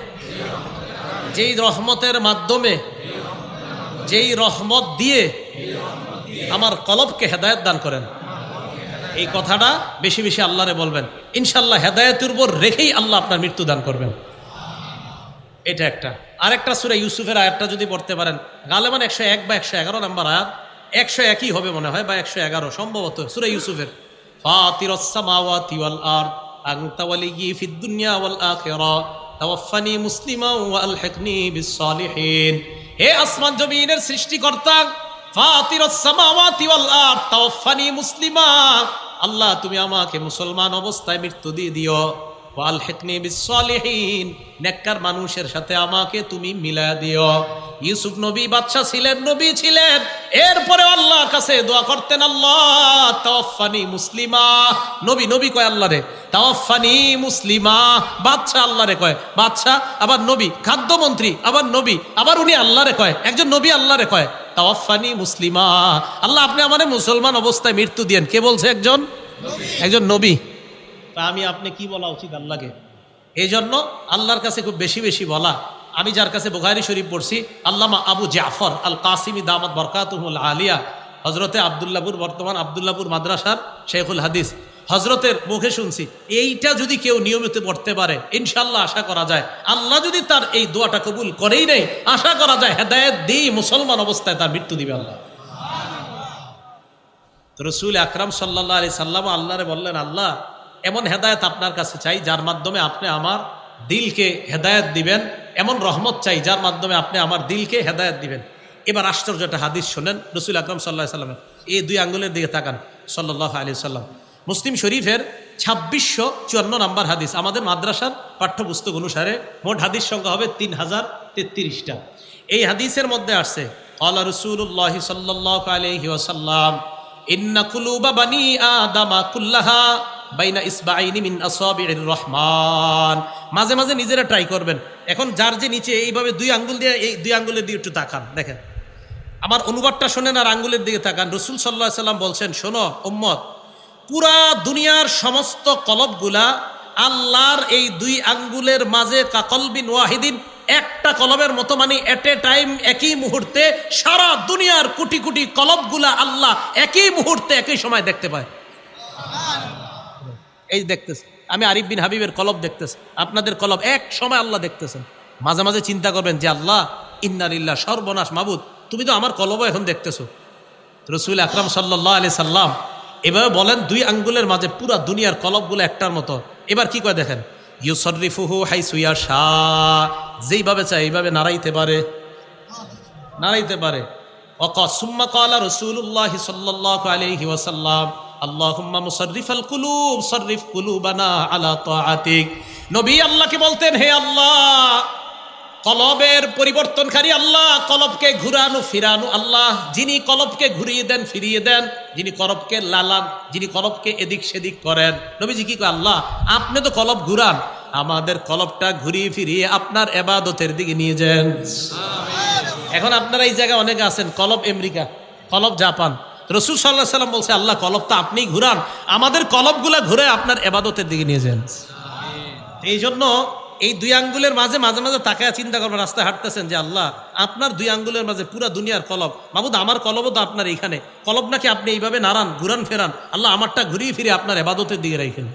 যেই রহমতের মাধ্যমে, যেই রহমত দিয়ে আমার কলবকে হেদায়েত দান করেন। এই কথাটা বেশি বেশি আল্লাহরে বলবেন, ইনশাল্লাহ হেদায়েতের উপর রেখেই আল্লাহ আপনার মৃত্যু দান করবেন। এটা একটা। আরেকটা সূরা ইউসুফের আয়াতটা যদি পড়তে পারেন, গালেবান 101 বা 111 নম্বর আয়াত, 101ই হবে মনে হয় বা 111 সম্ভবত, সূরা ইউসুফের। ফাতিরাস সামাওয়াতি ওয়াল আরদ আনতা ওয়ালিয়্যি ফিদ দুনিয়া ওয়াল আখিরা তাওয়াফফানি মুসলিমান ওয়া আলহিকনি বিস সালিহিন। হে আসমান জমিনের সৃষ্টিকর্তা, ফাতিরাস সামাওয়াতি ওয়াল আরদ তাওয়াফফানি মুসলিমা, আল্লাহ তুমি আমাকে মুসলমান অবস্থায় মৃত্যু দিয়ে দিও। ওয়া আলহিকনি বিস সালিহিন, নেককার মানুষের সাথে আমাকে তুমি মিলায়া দিও। ইউসুফ নবী বাদশা ছিলেন, নবী ছিলেন, এরপরে আল্লাহর কাছে দোয়া করতেন, আল্লাহ তাওয়াফফানি মুসলিমা। নবী নবী কয় আল্লাহরে, তাওয়াফফানি মুসলিমা। বাদশা আল্লাহরে কয়, বাদশা আবার নবী, খাদ্যমন্ত্রী আবার নবী, আবার উনি আল্লাহরে কয়, একজন নবী আল্লাহরে কয় তাওয়াফফানি মুসলিমা। আল্লাহ আপনি আমারে মুসলমান অবস্থায় মৃত্যু দিয়েন। কে বলছে? একজন নবী। তা আমি আপনি কি বলা উচিত আল্লাহকে? এই জন্য আল্লাহর কাছে খুব বেশি বেশি বলা। আমি যার কাছে বুখারী শরীফ পড়ছি, আল্লামা আবু জাফর আল কাসিমি দামাত বরকাতুহুল আলিয়া, হজরতে আবদুল্লাহপুর, বর্তমান আবদুল্লাহপুর মাদ্রাসার শেখুল হাদিস, হজরতের মুখে শুনছি, এইটা যদি কেউ নিয়মিত পড়তে পারে ইনশাল্লাহ আশা করা যায় আল্লাহ যদি তার এই দোয়াটা কবুল করেই নেই, আশা করা যায় হেদায়েত দিয়ে মুসলমান অবস্থায় তার মৃত্যু দিবে আল্লাহ। তো রাসূল আকরাম সাল্লাল্লাহু আলাইহি সাল্লাম আল্লাহরে বললেন, আল্লাহ এমন হেদায়েত আপনার কাছে চাই যার মাধ্যমে আপনি আমার দিলকে হেদায়েত দিবেন, এমন রহমত চাই যার মাধ্যমে আপনি আমার দিলকে হেদায়েত দিবেন। এবার আশ্চর্য একটা হাদিস শোনেন রাসূল আকরাম সাল্লাল্লাহু আলাইহি সাল্লামের, এই দুই আঙ্গুলের দিকে তাকান, সাল্লাল্লাহু আলাইহি সাল্লাম। মুসলিম শরীফের 2654 নম্বর হাদিস, আমাদের মাদ্রাসার পাঠ্যপুস্তক অনুসারে মোট হাদিস সংখ্যা হবে 3033টা। এই হাদিসের মধ্যে আসছে, ক্বালা রাসূলুল্লাহ সাল্লাল্লাহু আলাইহি ওয়াসাল্লাম, ইন্না কুলুবা বানি আদামা কুল্লাহা বাইনা ইসবাইনি মিন আসাবির রহমান। মাঝে মাঝে নিজেরা ট্রাই করবেন। এখন যার যে নিচে এইভাবে দুই আঙ্গুল দিয়ে, এই দুই আঙ্গুলের দিকে একটু তাকান, দেখেন আমার অনুবাদটা শোনেন আর আঙ্গুলের দিকে তাকান। রাসূল সাল্লাল্লাহু আলাইহি সাল্লাম বলছেন, শোনো উম্মত, পুরা দুনিয়ার সমস্ত কলবগুলা আল্লাহর এই দুই আঙ্গুলের মাঝে কাকলবিন ওয়াহিদিন, একটা কলবের মতো, মানে এট এ টাইম, একই মুহূর্তে সারা দুনিয়ার কোটি কোটি কলবগুলা আল্লাহ একই মুহূর্তে একই সময় দেখতে পায়। এই দেখতেছে, আমি আরিফ বিন হাবিবের কলব দেখতেছি, আপনাদের কলব এক সময় আল্লাহ দেখতেছেন। মাঝে মাঝে চিন্তা করবেন যে আল্লাহ ইন্না লিল্লাহ, সর্বনাশ মাবুদ, তুমি তো আমার কলব এখন দেখতেছো। রাসূল আকরাম সাল্লাল্লাহু আলাইহি সাল্লাম এভাবে বলেন, দুই আঙ্গুলের মাঝে পুরা দুনিয়ার কলবগুলো একটার মতো। এবার কি কয় দেখেন, ইউসররিফুহু হাইসু ইয়াশা, যেইভাবে চায় এইভাবে নাড়াইতে পারে, নাড়াইতে পারে। সুম্মা ক্বালা রাসূলুল্লাহ সাল্লাল্লাহু আলাইহি ওয়াসাল্লাম, আল্লাহুম্মা মুসাররিফাল কুলুব সাররিফ কুলুবানা আলা তাআতিক। নবী আল্লাহকে বলতেন, হে আল্লাহ, কলবের পরিবর্তনকারী আল্লাহ, কলবকে ঘুরানো ফিরানো আল্লাহ, যিনি কলবকে ঘুরিয়ে দেন ফিরিয়ে দেন, যিনি কলবকে লালান, যিনি কলবকে এদিক সেদিক করেন। নবীজি কি কয়, আল্লাহ আপনি তো কলব ঘুরান, আমাদের কলবটা ঘুরিয়ে ফিরিয়ে আপনার ইবাদতের দিকে নিয়ে যান। এখন আপনারা এই জায়গায় অনেকে আছেন, কলব আমেরিকা, কলব জাপান। রাসূল সাল্লাল্লাহু আলাইহি সাল্লাম বলছে, আল্লাহ কলব তো আপনিই ঘুরান, আমাদের কলবগুলা ঘুরে আপনার ইবাদতের দিকে নিয়ে যান। এই জন্য এই দুই আঙ্গুলের মাঝে মাঝে মাঝে তাকায় চিন্তা করবেন, রাস্তায় হাঁটতেছেন, যে আল্লাহ আপনার দুই আঙ্গুলের মাঝে পুরা দুনিয়ার কলব, মাবুদ আমার কলবও তো আপনার এইখানে, কলব নাকি আপনি এইভাবে নাড়ান, ঘুরান ফেরান, আল্লাহ আমারটা ঘুরিয়ে ফিরে আপনার ইবাদতের দিকে রাখেন।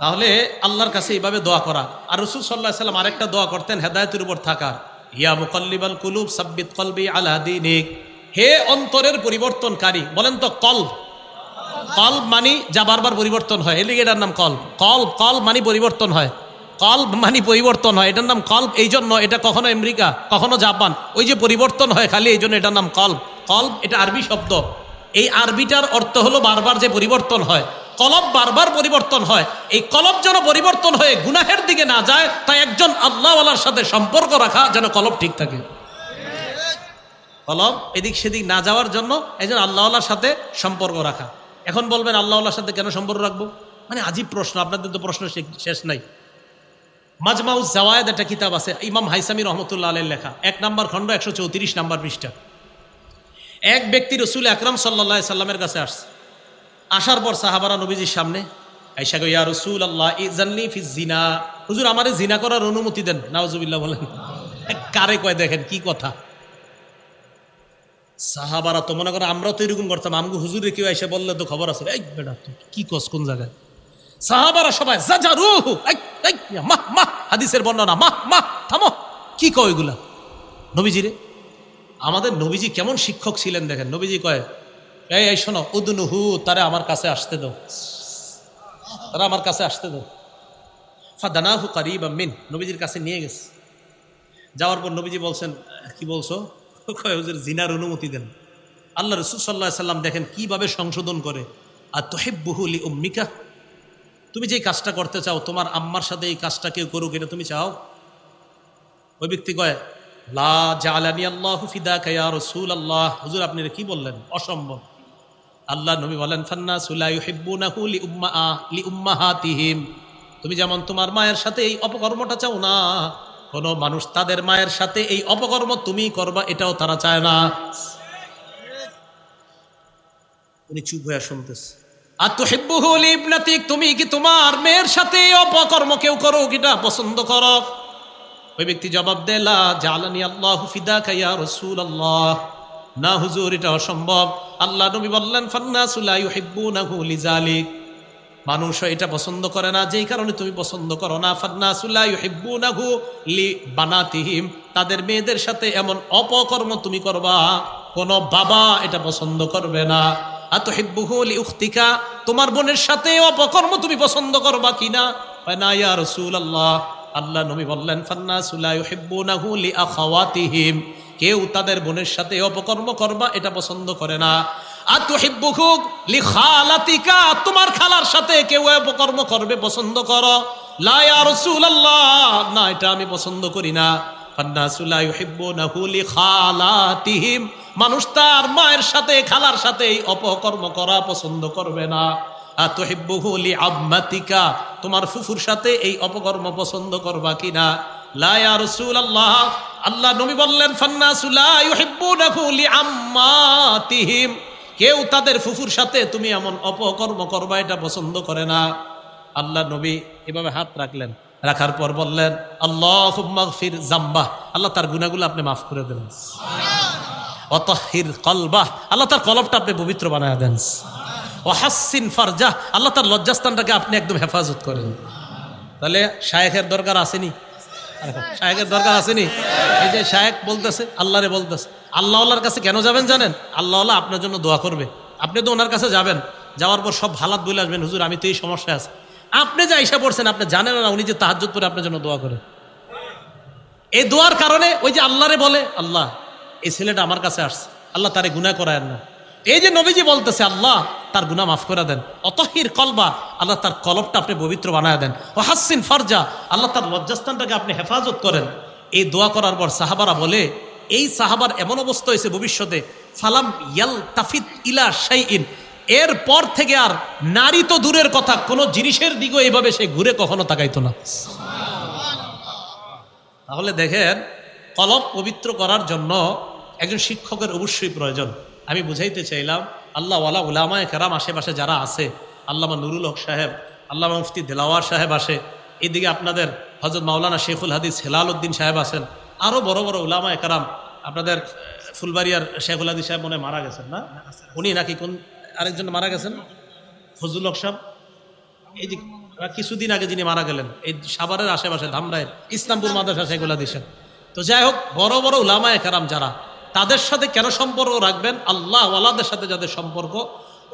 তাহলে আল্লাহর কাছে এইভাবে দোয়া করা। আর রাসূল সাল্লাল্লাহু আলাইহি সাল্লাম আরেকটা দোয়া করতেন হেদায়েতের উপর থাকার, ইয়া মুকাল্লিবাল কুলুব সাব্বিত কলবি আলা দীনিক। হে অন্তরের পরিবর্তনকারী, বলেন তো কলব, কলব মানি যা বারবার পরিবর্তন হয়, এর এটার নাম কলব। কলব, কলব মানি পরিবর্তন হয়, কলব মানি পরিবর্তন হয়, এটার নাম কলব। এই জন্য এটা কখনো আমেরিকা কখনো জাপান, ওই যে পরিবর্তন হয় খালি, এই জন্য এটার নাম কলব। কলব এটা আরবি শব্দ, এই আরবিটার অর্থ হলো বারবার যে পরিবর্তন হয়, কলব বারবার পরিবর্তন হয়। এই কলব যেন পরিবর্তন হয়ে গুনাহের দিকে না যায়, তাই একজন আল্লাহওয়ালার সাথে সম্পর্ক রাখা যেন কলব ঠিক থাকে। কলব এদিক সেদিক না যাওয়ার জন্য একজন আল্লাহওয়ালার সাথে সম্পর্ক রাখা। এখন বলবেন আল্লাহওয়ালার সাথে কেন সম্পর্ক রাখবো? মানে আজীব প্রশ্ন, আপনাদের তো প্রশ্ন শেষ নাই। মাজমাউজ জাওয়ায়েদ একটা কিতাব আছে, ইমাম হাইসামি রহমতুল্লাহ আলাইহির লেখা, 1 নম্বর খণ্ড 134 নম্বর পৃষ্ঠা। এক ব্যক্তি রসুল আকরাম সাল্লাল্লাহু আলাইহি সাল্লামের কাছে আসছে। আসার পর সাহাবারা নবীজির সামনে আয়েশা কই, ইয়া রাসূলুল্লাহ ইযাননি ফিজ জিনা, হুজুর আমারে জিনা করার অনুমতি দেন। নাউজুবিল্লাহ বলেন। কারে কয় দেখেন কি কথা। সাহাবারা তো মনে করেন আমরা তো এরকম করতাম, আমগো হুজুরে কেউ এসে বললে তো খবর আছে, এই বেটা তুই কি কস কোন জায়গায়। সাহাবারা সবাই জাজারুহু, মাহ মাহ, হাদিসের বর্ণনা, মাহ মাহ, থামো, কি কয় এগুলা নবীজিরে। আমাদের নবীজি কেমন শিক্ষক ছিলেন দেখেন। নবীজি কয়, এই শোনো, উদনুহু, তারা আমার কাছে আসতে দাও, তারা আমার কাছে আসতে দাও। ফাদানাহু কারিবাম মিন, নবীজির কাছে নিয়ে গেছে। যাওয়ার পর নবীজি বলছেন, কি বলছো? কয় হুজুর জিনার অনুমতি দেন। আল্লাহ রাসূল সাল্লাল্লাহু আলাইহি সাল্লাম দেখেন কিভাবে সংশোধন করে। আর তুহিব্বুহু লি উম্মিকা, তুমি যে কাজটা করতে চাও তোমার আম্মার সাথে এই কাজটা কেউ করুক, এটা তুমি চাও? ওই ব্যক্তি কয়, লা জাআলানি আল্লাহু ফিদাকা ইয়া রাসূলুল্লাহ, হুজুর আপনি কি বললেন, অসম্ভব। আল্লাহ নবী বলেন, ফান্নাসু লা ইউহিব্বুনাহু লি উম্মাহাতিহিম, তুমি যেমন তোমার মায়ের সাথে এই অপকর্মটা চাও না, কোন মানুষ তাদের মায়ের সাথে এই অপকর্ম তুমি করবা এটাও তারা চায় না। উনি চুপ হয়ে শুনতেছে। আর তুহিব্বুহু লি ইবনাতিক, তুমি কি তোমার মেয়ের সাথে এই অপকর্ম কেউ করো এটা পছন্দ করো? ওই ব্যক্তি জবাব দেয়, লা জাআলানি আল্লাহু ফিদাকা ইয়া রাসূলুল্লাহ, না হুজুর এটা অসম্ভব। আল্লাহ নবী বললেন, ফান্নাসু লা ইউহিব্বুনাহু লিযালিক, মানুষ এটা পছন্দ করে না যেই কারণে তুমি পছন্দ করো না। ফান্নাসু লা ইউহিব্বুনাহু লিবানাতিহিম, তাদের মেয়েদের সাথে এমন অপকর্ম তুমি করবা কোন বাবা এটা পছন্দ করবে না। আতুহিব্বুহু লিউখতিকা, তোমার বোনের সাথে অপকর্ম তুমি পছন্দ করবা কিনা? না ইয়া রাসূলুল্লাহ। আল্লাহ নবী বললেন, ফান্নাসু লা ইউহিব্বুনাহু লিআখাওয়াতিহিম, কেউ তাদের বোনের সাথে অপকর্ম করবা এটা পছন্দ করে না। আতুহিব্বুহু লিখালাতিকা, তোমার খালার সাথে কেউ অপকর্ম করবে পছন্দ করো? লা ইয়া রাসূলুল্লাহ, না এটা আমি পছন্দ করি না। ফান্নাসু লা ইউহিব্বুনাহু লিখালাতিহিম, মানুষ তার মায়ের সাথে খালার সাথে এই অপকর্ম করা পছন্দ করবে না। আতুহিব্বুহু লিআম্মাতিকা, তোমার ফুফুর সাথে এই অপকর্ম পছন্দ করবা কিনা? লা ইয়া রাসূলুল্লাহ। আল্লাহ নবী বললেন, ফান্নাসু লা ইউহিব্বুনাহু লিআম্মাতিহিম, কেউ তাদের ফুফুর সাথে তুমি এমন অপকর্ম করবা এটা পছন্দ করে না। আল্লাহ নবী এভাবে হাত রাখলেন, রাখার পর বললেন, আল্লাহুম্মা গফির যামবাহ, আল্লাহ তার গুনাহগুলো আপনি মাফ করে দেন। ওয়া তাহহির কলবাহ, আল্লাহ তার কলবটা আপনি পবিত্র বানায় দেন। ওয়া হাসসিন ফারজাহ, আল্লাহ তার লজ্জাস্থানটাকে আপনি একদম হেফাজত করেন। তাহলে শায়েখের দরকার আসেনি? শায়েখের দরকার আসেনি? এই যে শায়েখ বলতেছে, আল্লাহরে বলতেছে। আল্লাহর কাছে কেন যাবেন জানেন? আল্লাহ আপনার জন্য দোয়া করবে। আপনি তো ওনার কাছে যাবেন, যাওয়ার পর সব হালাত বলে আসবেন, হুজুর আমি তো এই সমস্যায় আছি। আপনি যে আইসা পড়ছেন, আপনি জানেন না উনি যে তাহাজ্জুদ পড়ে আপনার জন্য দোয়া করে। এই দোয়ার কারণে ওই যে আল্লাহরে বলে, আল্লাহ এই ছেলেটা আমার কাছে আসছে, আল্লাহ তারে গুনাহ করায়েন না। এই যে নবীজি বলতেছে, আল্লাহ তার গুনাহ মাফ করে দেন। অতহির কলবা, আল্লাহ তার কলবটা আপনি পবিত্র বানায় দেন। ও হাসিন ফারজা, আল্লাহ তার লজ্জাস্থানটাকে আপনি হেফাজত করেন। এই দোয়া করার পর সাহাবারা বলে, এই সাহাবার এমন অবস্থা হয়েছে ভবিষ্যতে, ফালাম ইয়াল তাফিত ইলা শাইইন, এর পর থেকে আর নারী তো দূরের কথা, কোনো জিনিসের দিকেও এইভাবে সে ঘুরে কখনো তাকাইতো না। তাহলে দেখেন, কলব পবিত্র করার জন্য একজন শিক্ষকের অবশ্যই প্রয়োজন। আমি বুঝাইতে চাইলাম, আল্লাহওয়ালা উলামায়ে কেরাম আশেপাশে যারা আছে, আল্লামা নুরুল হক সাহেব, আল্লামা মুফতি দেলাওয়ার সাহেব আসে, এদিকে আপনাদের হযরত মাওলানা শেখুল হাদিস হেলাল উদ্দিন সাহেব আছেন, আরও বড় বড় উলামায়ে কেরাম, আপনাদের ফুলবাড়িয়ার শেখুল হাদিস সাহেব মনে মারা গেছেন না, উনি নাকি কোন আরেকজন মারা গেছেন, ফজলুল হক সাহেব, এই যে কিছুদিন আগে যিনি মারা গেলেন, এই সাভারের আশেপাশে ধামরায়ের ইসলামপুর মাদ্রাসা শেখুল হাদিসের। তো যাই হোক, বড় বড় উলামায়ে কেরাম যারা, তাদের সাথে কেন সম্পর্ক রাখবেন? আল্লাহ ওয়ালাদের সাথে যাদের সম্পর্ক,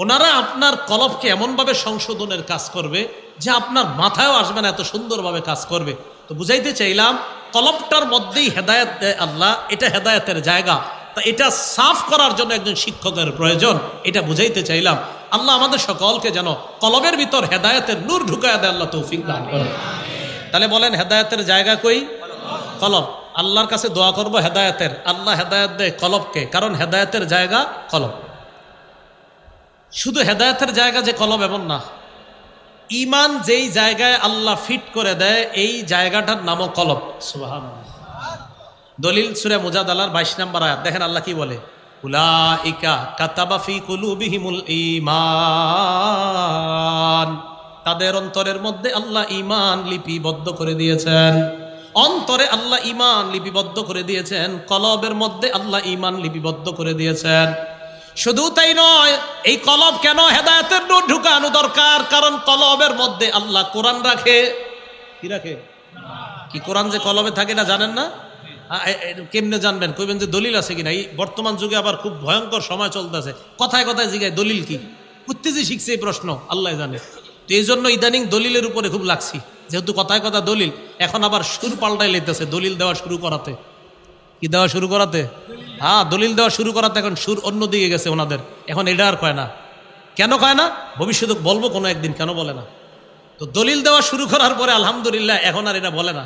ওনারা আপনার কলবকে এমনভাবে সংশোধনের কাজ করবে যে আপনার মাথায়ও আসবে না, এত সুন্দরভাবে কাজ করবে। তো বুঝাইতে চাইলাম, কলবটার মধ্যেই হেদায়েত দেয় আল্লাহ, এটা হেদায়েতের জায়গা। তা এটা সাফ করার জন্য একজন শিক্ষকের প্রয়োজন, এটা বুঝাইতে চাইলাম। আল্লাহ আমাদের সকলকে যেন কলবের ভিতর হেদায়েতের নূর ঢুকায় দেয়, আল্লাহ তৌফিক দান করে। তাহলে বলেন, হেদায়েতের জায়গা কই? কলব। আল্লাহর কাছে দোয়া করব হেদায়েতের, আল্লাহ হেদায়েত দেয় কলবকে, কারণ হেদায়েতের জায়গা কলব। শুধু হেদায়েতের জায়গা যে কলব এমন না, ইমান যেই জায়গায় আল্লাহ ফিট করে দেয় এই জায়গাটার নামও কলব। সুবহানাল্লাহ। দলিল সূরা মুজাদালার 22 নম্বর আয়াত দেখেন আল্লাহ কি বলে, উলাইকা কাতাবা ফি কুলুবিহিমুল ঈমান, তাদের অন্তরের মধ্যে আল্লাহ ঈমান লিপিবদ্ধ করে দিয়েছেন। অন্তরে আল্লাহ ঈমান লিপিবদ্ধ করে দিয়েছেন, কলবের মধ্যে আল্লাহ ঈমান লিপিবদ্ধ করে দিয়েছেন। শুধু তাই নয়, এই কলব কেন হেদায়েতের নূর ঢুকানো দরকার, কারণ কলবের মধ্যে আল্লাহ কোরআন রাখে। কি রাখে? কি কোরআন যে কলবে থাকে না জানেন না? কেমনে জানবেন? কইবেন যে দলিল আছে কিনা। এই বর্তমান যুগে আবার খুব ভয়ঙ্কর সময় চলতেছে, কথায় কথায় জিগায় দলিল কি, কুত্তে যে শিখছে এই প্রশ্ন আল্লাহ জানে। তো এই জন্য ইদানিং দলিলের উপরে খুব লাগছি, যেহেতু কথায় কথা দলিল, এখন আবার সুর পাল্টাই লেতেছে দলিল দেওয়া শুরু করাতে। কি দেওয়া শুরু করাতে? হ্যাঁ, দলিল দেওয়া শুরু করাতে এখন সুর অন্য দিকে গেছে ওনাদের। এখন এটা আর কয় না। কেন কয় না? ভবিষ্যতে বলবো কোনো একদিন, কেন বলে না। তো দলিল দেওয়া শুরু করার পরে আলহামদুলিল্লাহ এখন আর এটা বলে না।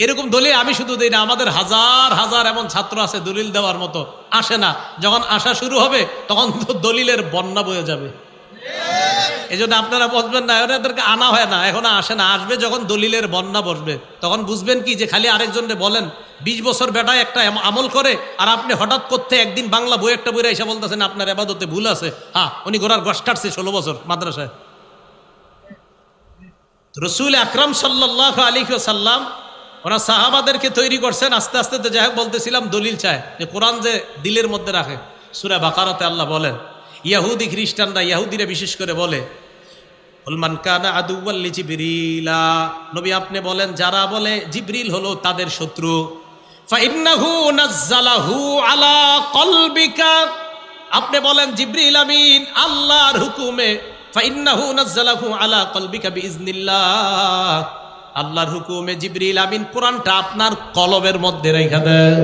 এরকম দলিল আমি শুধু দিই না, আমাদের হাজার হাজার এমন ছাত্র আছে দলিল দেওয়ার মতো, আসে না। যখন আসা শুরু হবে তখন তো দলিলের বন্যা বয়ে যাবে। এই জন্য আপনারা বুঝবেন না, এদেরকে আনা হয় না, এখন আসে না। আসবে যখন দলিলের বন্যা বসবে, তখন বুঝবেন কি যে খালি আরেকজনকে বলেন 20 বছর বেটায় একটা আমল করে, আর আপনি হঠাৎ করতে একদিন বাংলা বই একটা বইরা এসে বলতেছেন আপনার ইবাদতে ভুল আছে। হ্যাঁ, উনি গোড়ার গস কাটছে 16 বছর মাদ্রাসায়। রাসূল আকরাম সাল্লাল্লাহু আলাইহি ওয়াসাল্লাম ওনার সাহাবাদেরকে তৈরি করছেন। আস্তে আস্তে তো যাই হোক বলতেছিলাম, দলিল চায় যে কোরআন যে দিলের মধ্যে রাখে। সূরা বাকারাতে আল্লাহ বলেন, ইয়াহুদি খ্রিস্টানরা, ইয়াহুদিরা বিশেষ করে বলে, মান কানা আদুওয়াল লিজিবরিলা, নবী আপনি বলেন যারা বলে জিবরিল হলো তাদের শত্রু, ফাইন্নাহু নাযালাহু আলা কলবিকা, আপনি বলেন জিবরিল আমিন আল্লাহর হুকুমে, ফাইন্নাহু নাযালাহু আলা কলবিকা বিইজনিল্লাহ, আল্লাহর হুকুমে জিবরিল আমিন কোরআনটা আপনার কলবের মধ্যে রেখে দেন।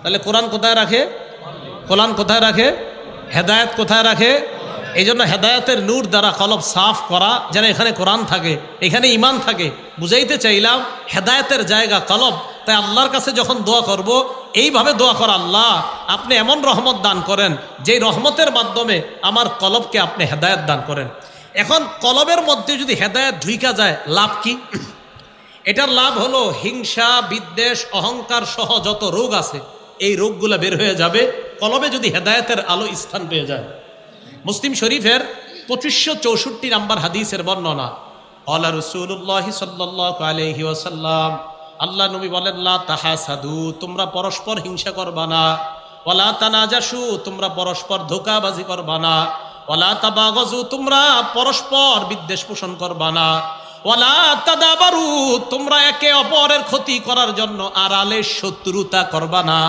তাহলে কোরআন কোথায় রাখে? কোরআন কোথায় রাখে? হেদায়েত কোথায় রাখে? এই জন্য হেদায়েতের নূর দ্বারা কলব সাফ করা, যেন এখানে কোরআন থাকে, এখানে ঈমান থাকে। বুঝাইতে চাইলাম হেদায়েতের জায়গা কলব। তাই আল্লাহর কাছে যখন দোয়া করব, এইভাবে দোয়া করা, আল্লাহ আপনি এমন রহমত দান করেন যেই রহমতের মাধ্যমে আমার কলবকে আপনি হেদায়েত দান করেন। এখন কলবের মধ্যে যদি হেদায়েত ঢুইকা যায়, লাভ কি? এটার লাভ হলো হিংসা, বিদ্বেষ, অহংকার সহ যত রোগ আছে এই রোগগুলো বের হয়ে যাবে কলবে যদি হেদায়েতের আলো স্থান পেয়ে যায়। মুসলিম শরীফের 2564 নম্বর হাদিসের বর্ণনা, ক্বালা রাসূলুল্লাহ সাল্লাল্লাহু আলাইহি ওয়াসাল্লাম, আল্লাহ নবী বলেন, লা তাহাসাদু, তোমরা পরস্পর হিংসা করবা না, ওয়ালা তানাজাসু, তোমরা পরস্পর ধোঁকাবাজি করবা না, ওয়ালা তাবাগাজু, তোমরা পরস্পর বিদ্বেষ পোষণ করবা না, ওয়ালা তাদাবারু, তোমরা একে অপরের ক্ষতি করার জন্য আড়ালে শত্রুতা করবা না,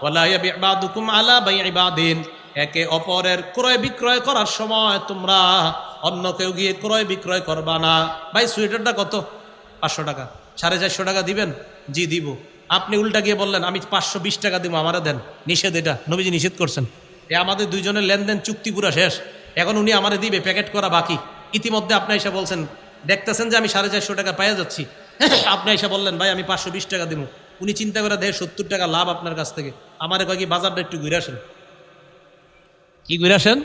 ওয়ালা ইয়াবি বাদুকুম আলা বাই'i বাদিন, একে অপরের ক্রয় বিক্রয় করার সময় তোমরা অন্য কেউ গিয়ে ক্রয় বিক্রয় করবা না। ভাই সোয়েটারটা কত? 500 টাকা। 450 টাকা দিবেন? জি দিব। আপনি উল্টা গিয়ে বললেন আমি 520 টাকা দিব, আমারে দেন। নিষেধ, এটা নবীজি নিষেধ করছেন। আমাদের দুইজনের লেনদেন চুক্তি পুরা শেষ, এখন উনি আমারে দিবে, প্যাকেট করা বাকি। ইতিমধ্যে আপনি এসে বলছেন, দেখতেছেন যে আমি 450 টাকা পাইয়া যাচ্ছি, আপনি এসে বললেন ভাই আমি 520 টাকা দিব। উনি চিন্তা করে দেয় 70 টাকা লাভ আপনার কাছ থেকে। আমারে কয় কি বাজারটা একটু ঘুরে আসেন। কি ঘুরে আসেন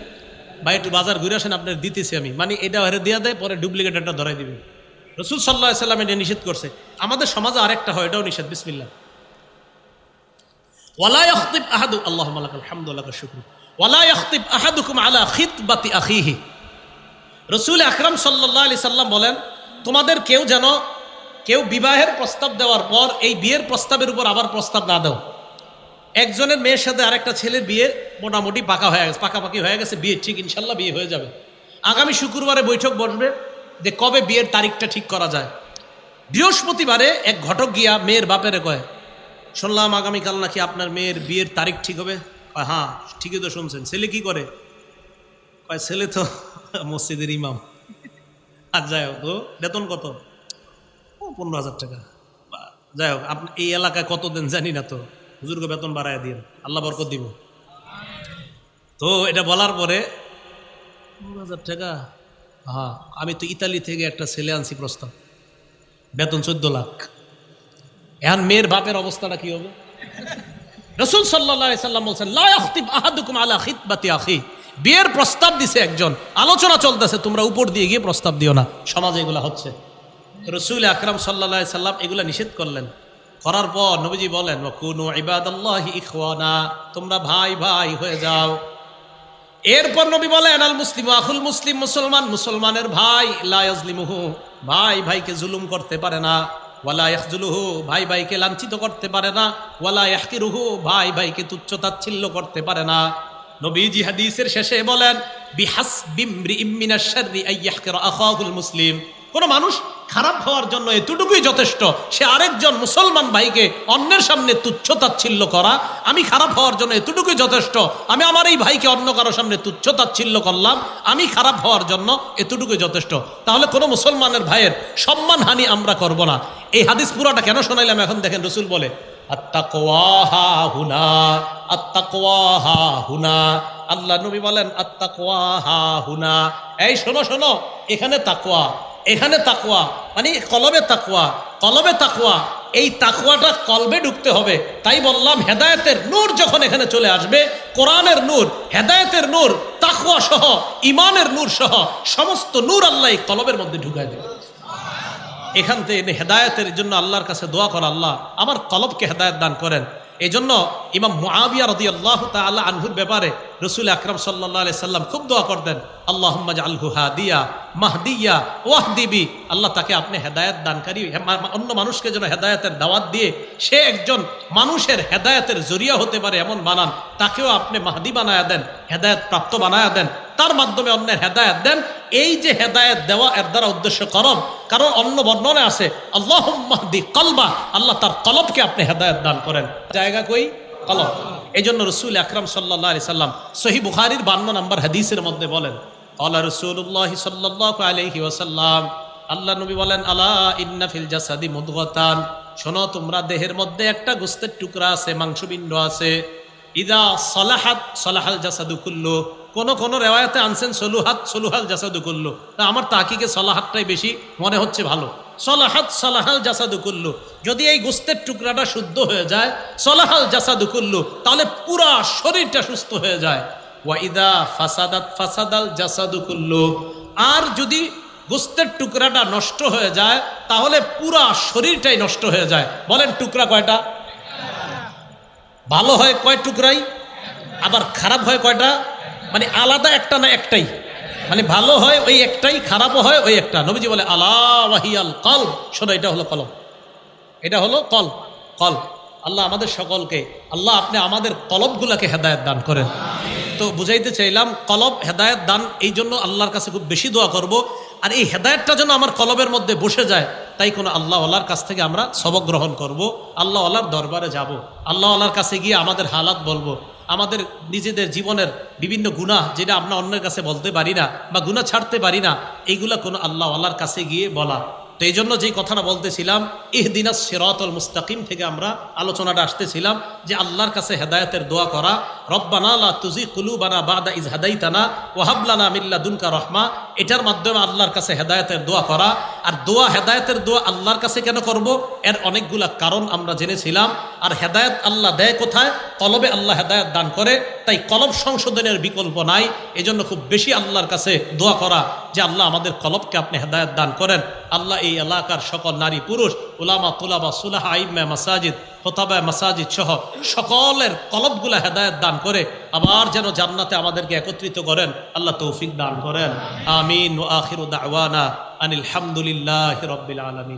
ভাই? একটু বাজার ঘুরে আসেন, আপনার দিতেছি আমি। মানে এটা হেরে দিয়া দেয়, পরে ডুপ্লিকেট একটা ধরাই দিবে। রাসূল সাল্লাল্লাহু আলাইহি ওয়াসাল্লাম এটা নিষেধ করছে। আমাদের সমাজে আরেকটা হয়, এটাও নিষেধ। বিসমিল্লাহ। ওয়ালা ইয়াখতিব আহাদু, আল্লাহুম্মা লাকাল হামদু ওয়া লাকাশ শুকরু, ওয়ালা ইয়াখতিব আহাদুকুম আলা খিতবাতি আখিহি। রাসূল আকরাম সাল্লাল্লাহু আলাইহি সাল্লাম বলেন, তোমাদের কেউ বিবাহের প্রস্তাব দেওয়ার পর এই বিয়ের প্রস্তাবের উপর আবার প্রস্তাব না দাও। একজনের মেয়ের সাথে আরেকটা ছেলের বিয়ে মোটামুটি পাকাপাকি হয়ে গেছে, বিয়ে ঠিক, ইনশাল্লাহ বিয়ে হয়ে যাবে। আগামী শুক্রবারে বৈঠক বসবে যে কবে বিয়ের তারিখটা ঠিক করা যায়। বৃহস্পতিবারে এক ঘটক গিয়া মেয়ের বাপেরে কয়, শুনলাম আগামীকাল নাকি আপনার মেয়ের বিয়ের তারিখ ঠিক হবে। কয় হ্যাঁ ঠিকই তো শুনছেন। ছেলে কি করে? কয় ছেলে তো মসজিদের ইমাম। আর যাই হোক, বেতন কত? 15,000 টাকা। যাই হোক, আপনি এই এলাকায় কত দেন জানি না, তো হুজুরকে বেতন বাড়ায় দিন, আল্লাহ বরকত দিব। তো এটা বলার পরে 15,000 টাকা, হ্যাঁ আমি তো ইতালি থেকে একটা ছেলে আনছি প্রস্তাব, বেতন 14 লাখ। এখন মেয়ের বাপের অবস্থাটা কি হবে? রাসূল সাল্লাল্লাহু আলাইহি সাল্লাম বলছেন, লা ইয়াখতিব আহাদুকুম আলা খিতবাতি আখি, বিয়ের প্রস্তাব দিছে একজন, আলোচনা চলতেছে, তোমরা উপর দিয়ে গিয়ে প্রস্তাব দিও না, সমাজে এগুলা হচ্ছে। রসুল আকরাম সাল্লাল্লাহু আলাইহি সাল্লাম এগুলা নিষেধ করলেন। করার পর নবীজি বলেন ওয়াকুনু ইবাদাল্লাহি ইখওয়ানা, তোমরা ভাই ভাই হয়ে যাও। এরপর নবী বলেন আল মুসলিমু আখুল মুসলিম, মুসলমান মুসলমানের ভাই, লা ইয়াজলিমুহু, ভাই ভাইকে জুলুম করতে পারে না, ওয়ালা ইয়াখজুলুহু, ভাই ভাইকে লাঞ্ছিত করতে পারে না, ওয়ালা ইয়াহকিরুহু, ভাই ভাইকে তুচ্ছ তাচ্ছিল্য করতে পারে না। নবীজি হাদিসের শেষে বলেন বিহাসবি ইমরিইম মিনাশ শাররি আন ইয়াহকিরা আখাহুল মুসলিম, কোন মানুষ খারাপ হওয়ার জন্য এতটুকুই যথেষ্ট, সে আরেকজন মুসলমান ভাইকে অন্যের সামনে তুচ্ছ তাচ্ছিল্য করা। আমি খারাপ হওয়ার জন্য এতটুকুই যথেষ্ট, আমি আমার এই ভাইকে অন্য কারো সামনে তুচ্ছ তাচ্ছিল্য করলাম, আমি খারাপ হওয়ার জন্য এতটুকুই যথেষ্ট। তাহলে কোনো মুসলমানের ভাইয়ের সম্মানহানি আমরা করব না। এই হাদিস পুরাটা কেন শোনাইলাম এখন দেখেন। রসুল বলে আত্তাকওয়া হাহুনা, আত্তাকওয়া হাহুনা, আল্লাহ নবী বলেন আত্তাকওয়া হাহুনা, এই শোনো শোনো, এখানে তাকওয়া, এখানে তাকওয়া, মানে কলবে তাকওয়া, কলবে তাকওয়া, এই তাকওয়াটা কলবে ঢুকতে হবে। তাই বললাম হেদায়েতের নূর যখন এখানে চলে আসবে, কোরআনের নূর, হেদায়েতের নূর, তাকওয়া সহ, ইমানের নূর সহ সমস্ত নূর আল্লাহ এই কলবের মধ্যে ঢুকায় দেবে। এখান থেকে হেদায়েতের জন্য আল্লাহর কাছে দোয়া করা, আল্লাহ আমার কলবকে হেদায়েত দান করেন। এই জন্য ইমাম মুআবিয়া রাদিয়াল্লাহু তাআলা আনহুর ব্যাপারে রসুল আকরাম সাল্লাল্লাহু আলাইহি সাল্লাম খুব দোয়া করতেন, আল্লাহুম্মা জাআলহু হাদিয়া মাহদিয়া ওয়াহদিবি, আল্লাহ তাকে আপনি হেদায়েত দানকারী, অন্য মানুষকে যেন হেদায়েতের দাওয়াত দিয়ে সে একজন মানুষের হেদায়েতের জরিয়া হতে পারে এমন বানান, তাকেও আপনি মাহদি বানায়া দেন, হেদায়েত প্রাপ্ত বানায়া দেন, তার মাধ্যমে অন্যের হেদায়েত দেন। এই যে হেদায়েত দেওয়া, এর দ্বারা উদ্দেশ্য করম, কারণ অন্য বর্ণনে আছে আল্লাহুম্মা হদি কলবা, আল্লাহ তার কলবকে আপনি হেদায়েত দান করেন। জায়গা কই? কলব। এই জন্য রসুল আকরাম সাল্লাল্লাহু আলাইহি সাল্লাম সহিহ বুখারীর 52 নম্বর হাদিসের মধ্যে বলেন ক্বালা রাসূলুল্লাহ সাল্লাল্লাহু আলাইহি ওয়াসাল্লাম, আল্লাহ নবী বলেন আলা ইন্না ফিল জাসাদি মুদগাতান, শোনো তোমরা দেহের মধ্যে একটা গোশতের টুকরা আছে, মাংসপিণ্ড আছে, ইদা সালাহাত সালাহাল জাসাদু কুল্লু, কোন রেওয়ায়াতে আনছেন সলুহাত সলুহাল জাসাদু কুল্লু, তা আমার তাকিকে সলাহাতটাই বেশি মনে হচ্ছে ভালো। সলাহাত সালাহাল জাসাদু কুল্লু, যদি এই গোশতের টুকরাটা শুদ্ধ হয়ে যায়, সলাহাল জাসাদু কুল্লু, তাহলে পুরা শরীরটা সুস্থ হয়ে যায়। ওয়া ইদা ফাসাদাত ফাসাদাল জাসাদু কুল্লু, আর যদি গোশতের টুকরাটা নষ্ট হয়ে যায়, তাহলে পুরা শরীরটাই নষ্ট হয়ে যায়। বলেন টুকরা কয়টা? ভালো হয় কয় টুকরাই, আবার খারাপ হয় কয়টা? মানে আলাদা একটা না একটাই, মানে ভালো হয় ওই একটাই, খারাপও হয় ওই একটা। নবীজি বলে আলা ওয়াহিয়াল কলব, শোনো এটা হলো কলব, এটা হলো কলব। কলব, আল্লাহ আমাদের সকলকে, আল্লাহ আপনি আমাদের কলবগুলাকে হেদায়েত দান করেন। তো বুঝাইতে চাইলাম কলব হেদায়েত দান, এই জন্য আল্লাহর কাছে খুব বেশি দোয়া করব। আর এই হেদায়েতটা যেন আমার কলবের মধ্যে বসে যায়, তাই কোনো আল্লাহওয়ালার কাছ থেকে আমরা সবক গ্রহণ করব, আল্লাহওয়ালার দরবারে যাব, আল্লাহওয়ালার কাছে গিয়ে আমাদের হালাত বলবো, আমাদের নিজেদের জীবনের বিভিন্ন গুনাহ যেটা আমরা অন্যের কাছে বলতে পারি না বা গুনাহ ছাড়তে পারি না, এইগুলা কোনো আল্লাহওয়ালার কাছে গিয়ে বলা। তো এই জন্য যেই কথাটা বলতেছিলাম ইহদিনাস সিরাতাল মুস্তাকিম থেকে আমরা আলোচনাটা আসতেছিলাম যে আল্লাহর কাছে হেদায়েতের দোয়া করা, রব্বানা লা তুযিগ কুলুবানা বাদা ইয হাদাইতানা ওয়া হাব লানা মিন লাদুনকা রাহমা, এটার মাধ্যমে আল্লাহর কাছে হেদায়েতের দোয়া করা। আর দোয়া, হেদায়েতের দোয়া আল্লাহর কাছে কেন করব, এর অনেকগুলা কারণ আমরা জেনেছিলাম। আর হেদায়েত আল্লাহ দেয় কোথায়? কলবে আল্লাহ হেদায়েত দান করে, তাই কলব সংশোধনের বিকল্প নাই। এজন্য খুব বেশি আল্লাহর কাছে দোয়া করা যে আল্লাহ আমাদের কলবকে আপনি হেদায়েত দান করেন। আল্লাহ এই এলাকার সকল নারী পুরুষ, উলামা তুলাবা সুলাহা আইম্মা মাসাজিদ খোতাবা মাসাজিদ সহ সকলের কলবগুলা হেদায়েত দান করে আবার যেন জান্নাতে আমাদেরকে একত্রিত করেন, আল্লাহ তৌফিক দান করেন। আমিন। ওয়া আখিরু দাওয়ানা আনিল হামদুলিল্লাহি রাব্বিল আলামিন।